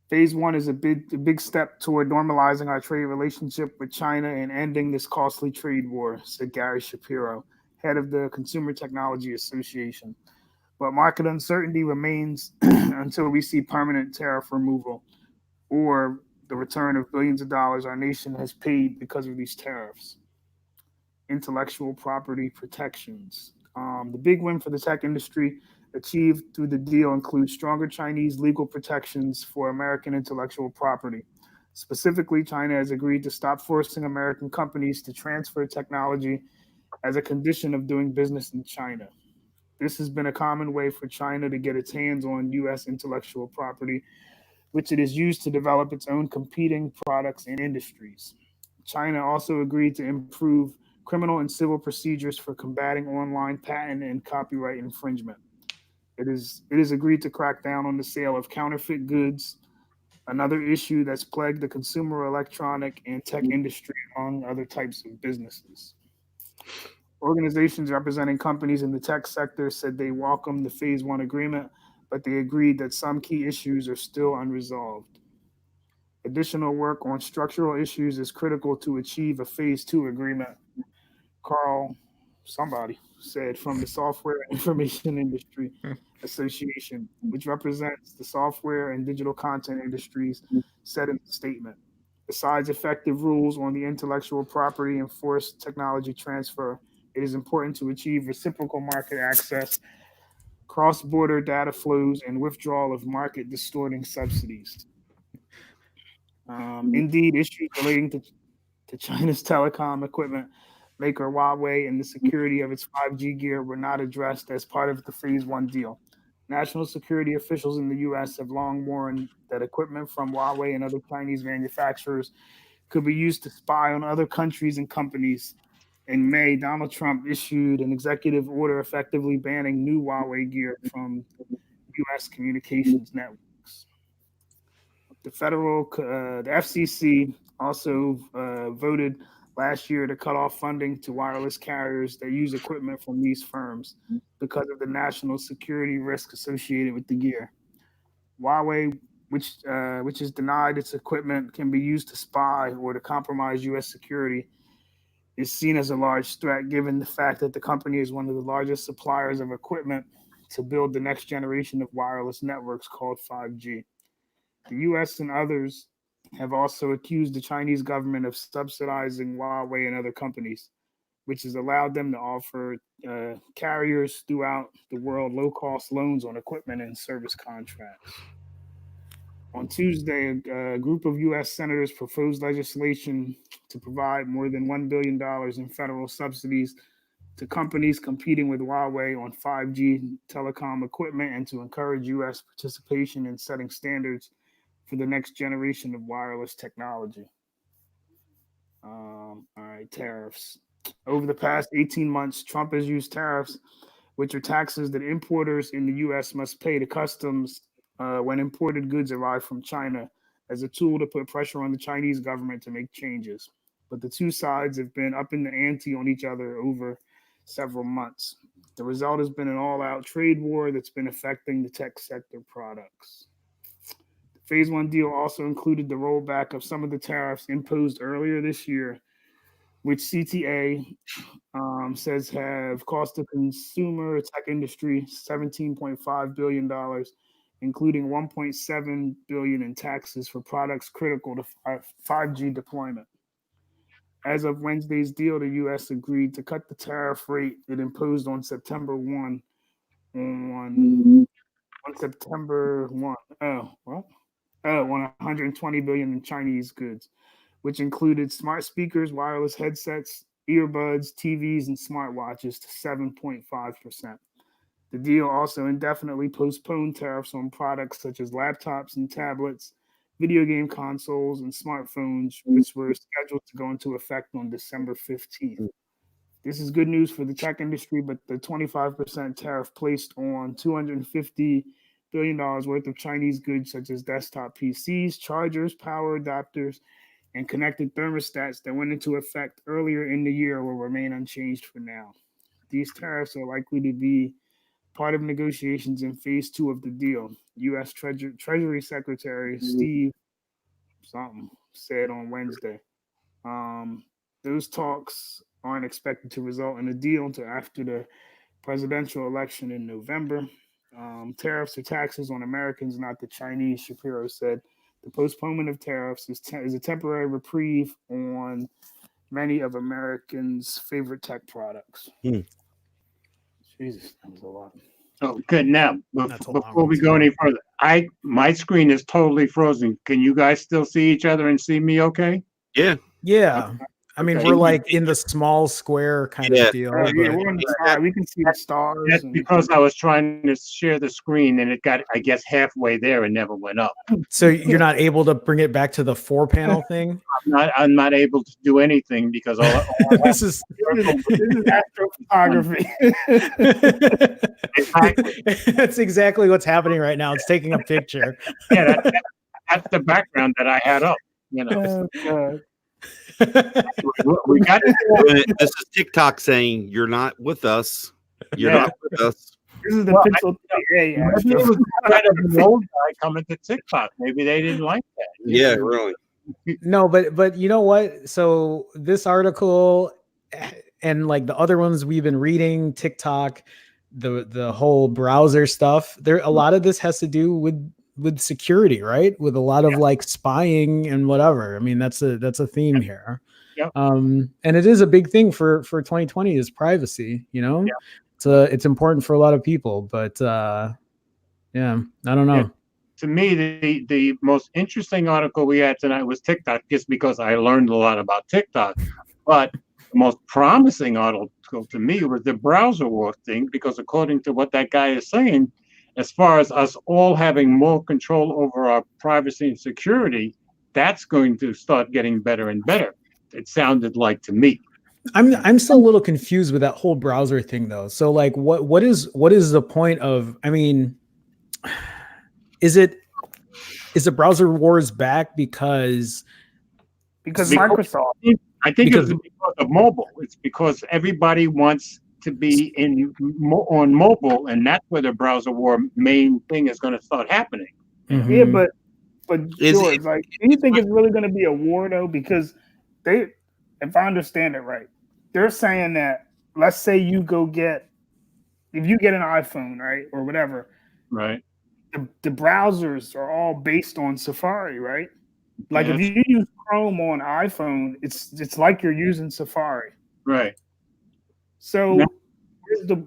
Phase 1 is a big step toward normalizing our trade relationship with China and ending this costly trade war, said Gary Shapiro, head of the Consumer Technology Association. But market uncertainty remains until we see permanent tariff removal or the return of billions of dollars our nation has paid because of these tariffs. Intellectual property protections. The big win for the tech industry achieved through the deal includes stronger Chinese legal protections for American intellectual property. Specifically, China has agreed to stop forcing American companies to transfer technology as a condition of doing business in China. This has been a common way for China to get its hands on U.S. intellectual property, which it has used to develop its own competing products and industries. China also agreed to improve criminal and civil procedures for combating online patent and copyright infringement. It is agreed to crack down on the sale of counterfeit goods, another issue that's plagued the consumer electronic and tech industry, among other types of businesses. Organizations representing companies in the tech sector said they welcome the Phase 1 agreement, but they agreed that some key issues are still unresolved. Additional work on structural issues is critical to achieve a Phase 2 agreement, Carl somebody said from the Software Information Industry Association, which represents the software and digital content industries, said in the statement. Besides effective rules on the intellectual property and forced technology transfer, it is important to achieve reciprocal market access, cross-border data flows, and withdrawal of market distorting subsidies. Indeed, issues relating to China's telecom equipment maker Huawei and the security of its 5G gear were not addressed as part of the Phase 1 deal. National security officials in the U.S. have long warned that equipment from Huawei and other Chinese manufacturers could be used to spy on other countries and companies. In May, Donald Trump issued an executive order effectively banning new Huawei gear from U.S. communications networks. The FCC also voted last year to cut off funding to wireless carriers that use equipment from these firms because of the national security risk associated with the gear. Huawei, which is denied its equipment can be used to spy or to compromise U.S. security, is seen as a large threat given the fact that the company is one of the largest suppliers of equipment to build the next generation of wireless networks called 5G. The U.S. and others have also accused the Chinese government of subsidizing Huawei and other companies, which has allowed them to offer carriers throughout the world low-cost loans on equipment and service contracts. On Tuesday, a group of U.S. senators proposed legislation to provide more than $1 billion in federal subsidies to companies competing with Huawei on 5G telecom equipment and to encourage U.S. participation in setting standards for the next generation of wireless technology. All right, tariffs. Over the past 18 months, Trump has used tariffs, which are taxes that importers in the U.S. must pay to customs when imported goods arrive from China, as a tool to put pressure on the Chinese government to make changes. But the two sides have been upping the ante on each other over several months. The result has been an all-out trade war that's been affecting the tech sector products. Phase 1 deal also included the rollback of some of the tariffs imposed earlier this year, which CTA says have cost the consumer tech industry $17.5 billion, including $1.7 billion in taxes for products critical to 5G deployment. As of Wednesday's deal, the U.S. agreed to cut the tariff rate it imposed on September 1 on September 1. On 120 billion in Chinese goods, which included smart speakers, wireless headsets, earbuds, TVs, and smartwatches to 7.5%. The deal also indefinitely postponed tariffs on products such as laptops and tablets, video game consoles, and smartphones, which were scheduled to go into effect on December 15th. This is good news for the tech industry, but the 25% tariff placed on $250 billion worth of Chinese goods such as desktop PCs, chargers, power adapters, and connected thermostats that went into effect earlier in the year will remain unchanged for now. These tariffs are likely to be part of negotiations in Phase 2 of the deal. U.S. Treasury Secretary Steve something said on Wednesday. Those talks aren't expected to result in a deal until after the presidential election in November. Tariffs or taxes on Americans, not the Chinese, Shapiro said. The postponement of tariffs is a temporary reprieve on many of Americans' favorite tech products. Jesus, that was a lot. Oh, good. Now, That's a long before we go any further, my screen is totally frozen. Can you guys still see each other and see me okay? Yeah. Yeah. I mean, Okay. we're like in the small square kind Yeah. of deal. Yeah, but- we're on the side. We can see the stars. That's and- because I was trying to share the screen and it got, I guess, halfway there and never went up. So you're not able to bring it back to the 4-panel thing. I'm not able to do anything because all This is this is astrophotography. that's exactly what's happening right now. It's taking a picture. yeah, that's the background that I had up. You know, Oh, God. we got This is TikTok saying you're not with us. You're Yeah. not with us. This is the Well, Pixel 3A. maybe it was kind of an old guy coming to TikTok. Maybe they didn't like that. Yeah, really. No, but you know what? So this article and like the other ones we've been reading, TikTok, the whole browser stuff, there a lot of this has to do with security, right? With a lot of like spying and whatever. I mean, that's a theme here. Yep. And it is a big thing for 2020 is privacy, you know? Yeah. It's important for a lot of people, but yeah, I don't know. Yeah. To me, the most interesting article we had tonight was TikTok, just because I learned a lot about TikTok. But the most promising article to me was the browser war thing, because according to what that guy is saying, as far as us all having more control over our privacy and security, that's going to start getting better and better. It sounded like to me. I'm still a little confused with that whole browser thing though. So like what is the point of, I mean, is the browser wars back because Microsoft. I think it's because of mobile. It's because everybody wants to be on mobile, and that's where the browser war main thing is going to start happening. Yeah, but Is George, it- like, do you think it's really going to be a war though? Because they, if I understand it right, they're saying that, let's say if you get an iPhone, right, or whatever, Right. the browsers are all based on Safari, right? Like if Yes. you use Chrome on iPhone, it's like you're using Safari. Right. So, No.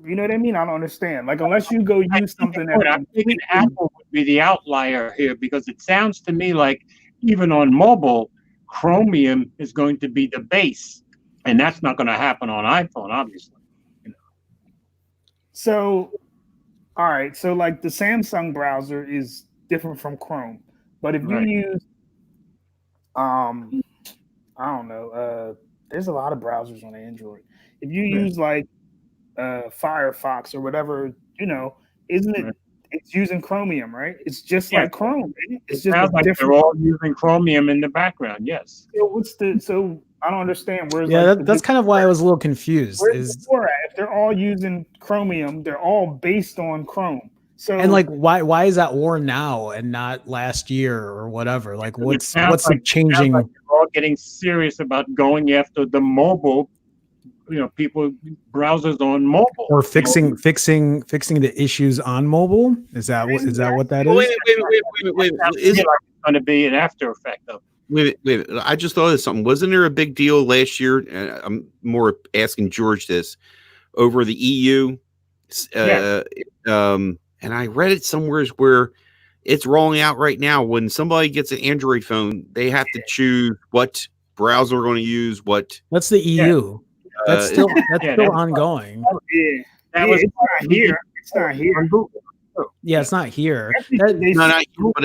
you know what I mean? I don't understand. Like, unless you go use something that I'm thinking Apple would be the outlier here, because it sounds to me like even on mobile, Chromium is going to be the base, and that's not going to happen on iPhone, obviously. So, all right. So, like, the Samsung browser is different from Chrome, but if you Right. use, I don't know, there's a lot of browsers on Android. If you Yeah. use like Firefox or whatever, you know, isn't it? Right. It's using Chromium, right? It's just Yeah. like Chrome. It's It just sounds a like different. they're all using Chromium in the background. Yes. So I don't understand. Where's yeah, like that's kind of why I was a little confused. Where's the war at? If they're all using Chromium, they're all based on Chrome. So And like, why is that war now and not last year or whatever? Like, what's sounds like- changing? Sounds like they're all getting serious about going after the mobile, people, browsers on mobile. Or fixing the issues on mobile? Is that what that Oh, is? wait. Sounds to me like it's going to be an after effect of. Wait. I just thought of something. Wasn't there a big deal last year? I'm more asking George this over the EU. And I read it somewhere where it's rolling out right now. When somebody gets an Android phone, they have to choose what browser they're going to use. That's the EU. That's still that's ongoing. yeah, That was it's not here. It's not here. Yeah, it's not here. They No, say- but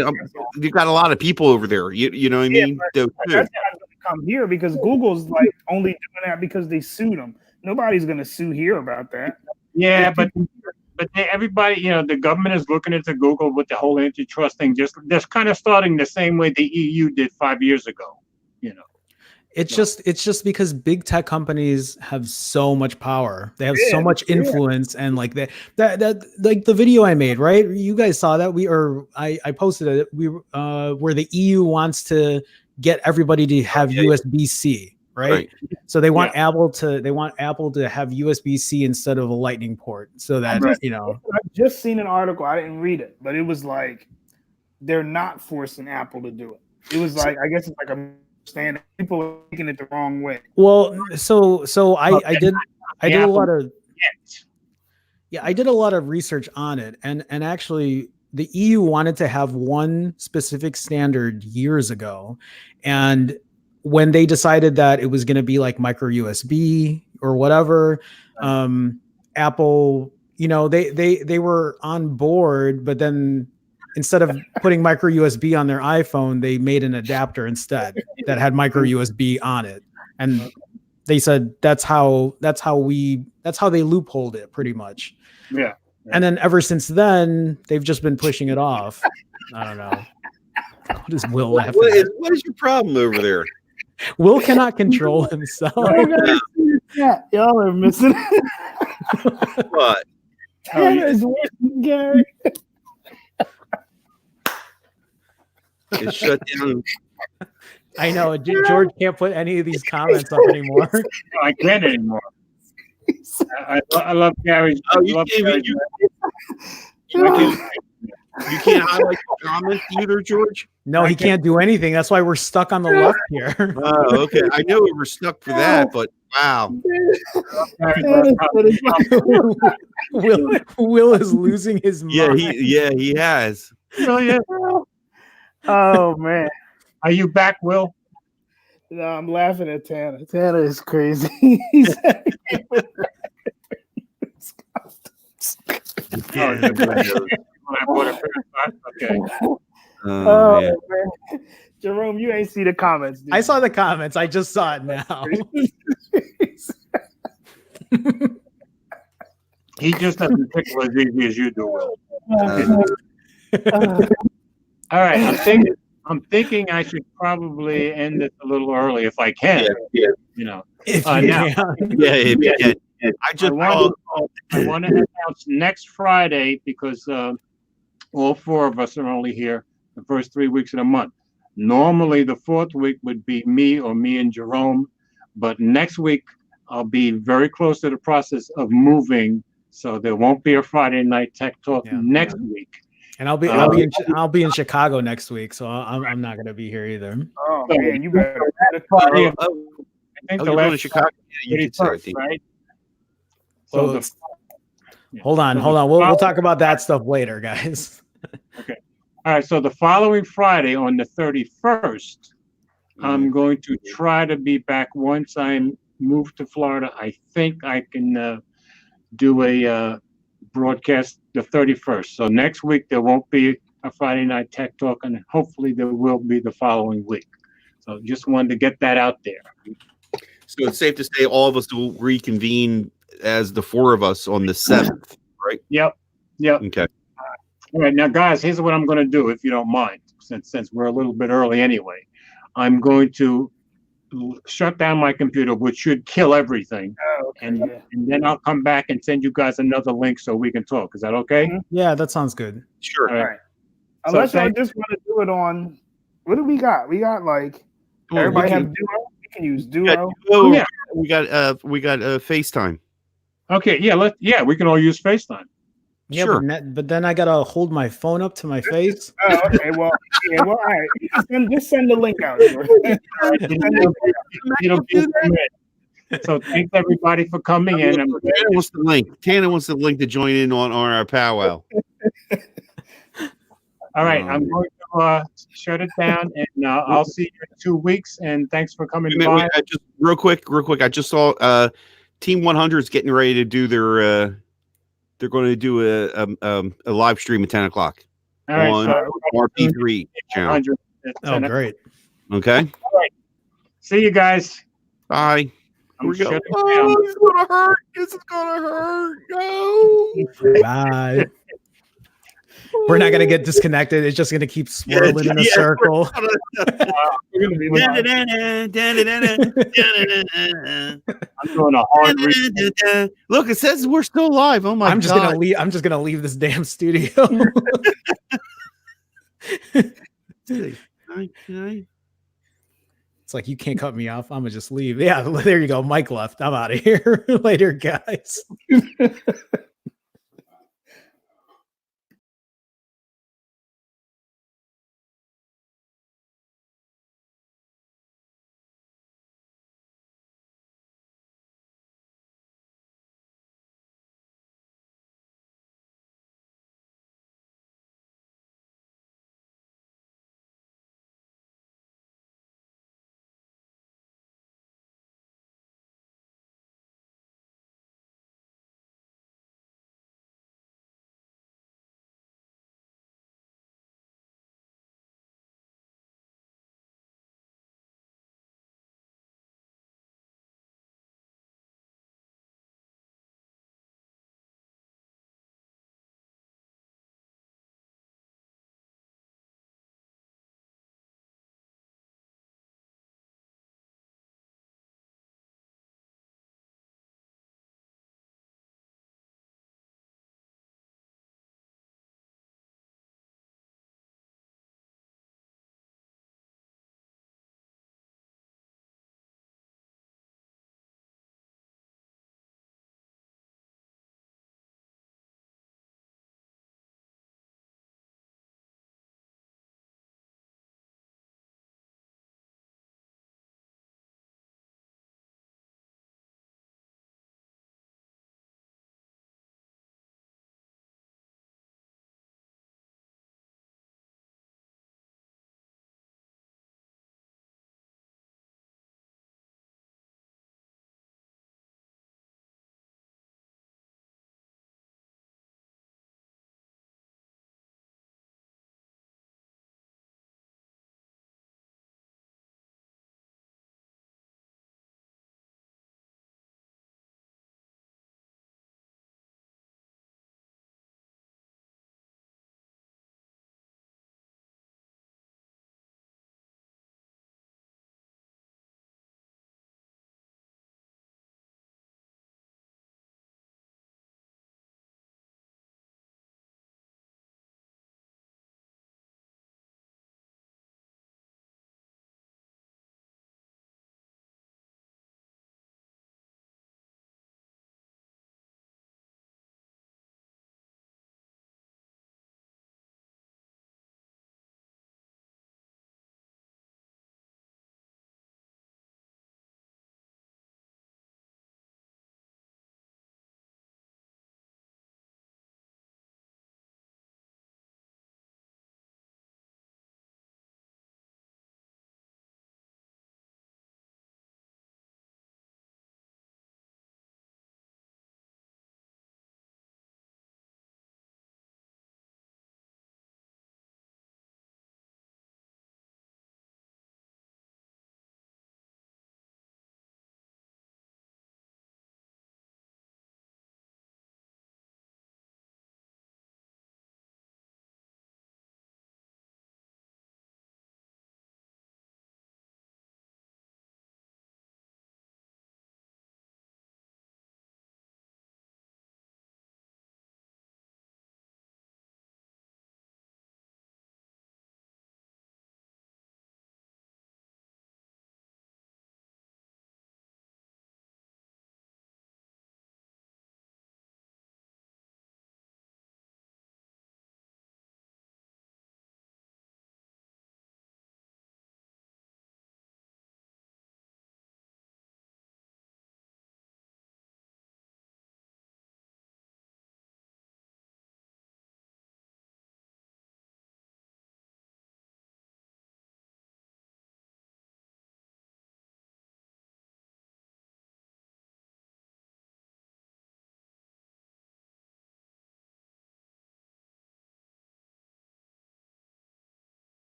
you've got a lot of people over there. You know what I Yeah, mean? That's not going to come here because Google's like only doing that because they sued them. Nobody's going to sue here about that. Yeah, but everybody, the government is looking into Google with the whole antitrust thing. Just kind of starting the same way the EU did 5 years ago. It's just because big tech companies have so much power. They have so much influence, and like that like the video I made, right? You guys saw that I posted it. Where the EU wants to get everybody to have USB-C, right? So they want Apple to have USB-C instead of a Lightning port, so that I've just seen an article. I didn't read it, but it was like they're not forcing Apple to do it. It was like, I guess it's like a stand. People are taking it the wrong way. Well, so I did a lot of I did a lot of research on it, and actually the EU wanted to have one specific standard years ago, and when they decided that it was going to be like micro USB or whatever, Apple, they were on board, but then instead of putting micro USB on their iPhone, they made an adapter instead that had micro USB on it. And they said that's how they loopholed it pretty much. Yeah. And then ever since then, they've just been pushing it off. I don't know. What is Will laughing at? What is your problem over there? Will cannot control himself. Yeah, y'all are missing. What? Tanner is worse than Gary. It's shut down. I know. George can't put any of these comments up anymore. No, I can't anymore. I love Gary. Oh, you can't highlight the comments either, George? No, he can't do anything. That's why we're stuck on the left here. Oh, okay. I know we were stuck for that, but wow. Will is losing his mind. He has. Oh man. Are you back, Will? No, I'm laughing at Tanner. Tanner is crazy. Okay. Oh, man. Man. Jerome, you ain't see the comments. Dude. I saw the comments. I just saw it now. He just doesn't tickle as easy as you do, Will. All right. I'm thinking I should probably end it a little early if I can. Yeah. If Now, you If you can. I want to announce next Friday because all four of us are only here the first 3 weeks of the month. Normally, the fourth week would be me and Jerome, but next week I'll be very close to the process of moving, so there won't be a Friday night tech talk next week. And I'll be in Chicago next week, so I'm not going to be here either. Oh man, you better. I think you're the going to last Chicago. Yeah, you could say, I 31st, think. right? So hold on. We'll talk about that stuff later, guys. Okay. All right. So the following Friday on the 31st, I'm going to try to be back once I move to Florida. I think I can do a broadcast the 31st. So next week there won't be a Friday night tech talk, and hopefully there will be the following week. So just wanted to get that out there. So it's safe to say all of us will reconvene as the four of us on the 7th, right? Yep. Okay. All right, now guys, here's what I'm going to do, if you don't mind, since we're a little bit early anyway. I'm going to shut down my computer, which should kill everything, and then I'll come back and send you guys another link so we can talk. Is that okay? Yeah, that sounds good. Sure. All right. Unless I just want to do it on. What do we got? We got like everybody have Duo. We can use Duo. We got FaceTime. Okay. Yeah. We can all use FaceTime. Yeah, Sure. but then I gotta hold my phone up to my face. Oh, okay. Well, all right. Just send the link out. It'll be so thanks everybody for coming in. Tanner wants the link. Tanner wants the link to join in on our powwow. All right, I'm going to shut it down, and I'll see you in 2 weeks. And thanks for coming by. Just real quick. I just saw Team 100 is getting ready to do their. They're going to do a live stream at 10 o'clock on RP3 channel. Oh, great. Okay. All right. See you guys. Bye. Here we go. Oh, it's gonna hurt. This is gonna hurt. No. Bye. We're not gonna get disconnected. It's just gonna keep swirling in a circle. I'm doing a hard reset. Look, it says we're still live. Oh my I'm just God. I'm just gonna leave this damn studio. It's like you can't cut me off. I'm gonna just leave. Yeah, there you go. Mike left. I'm out of here. Later, guys.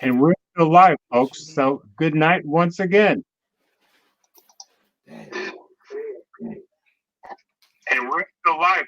And we're still live, folks. So good night once again. And we're still live.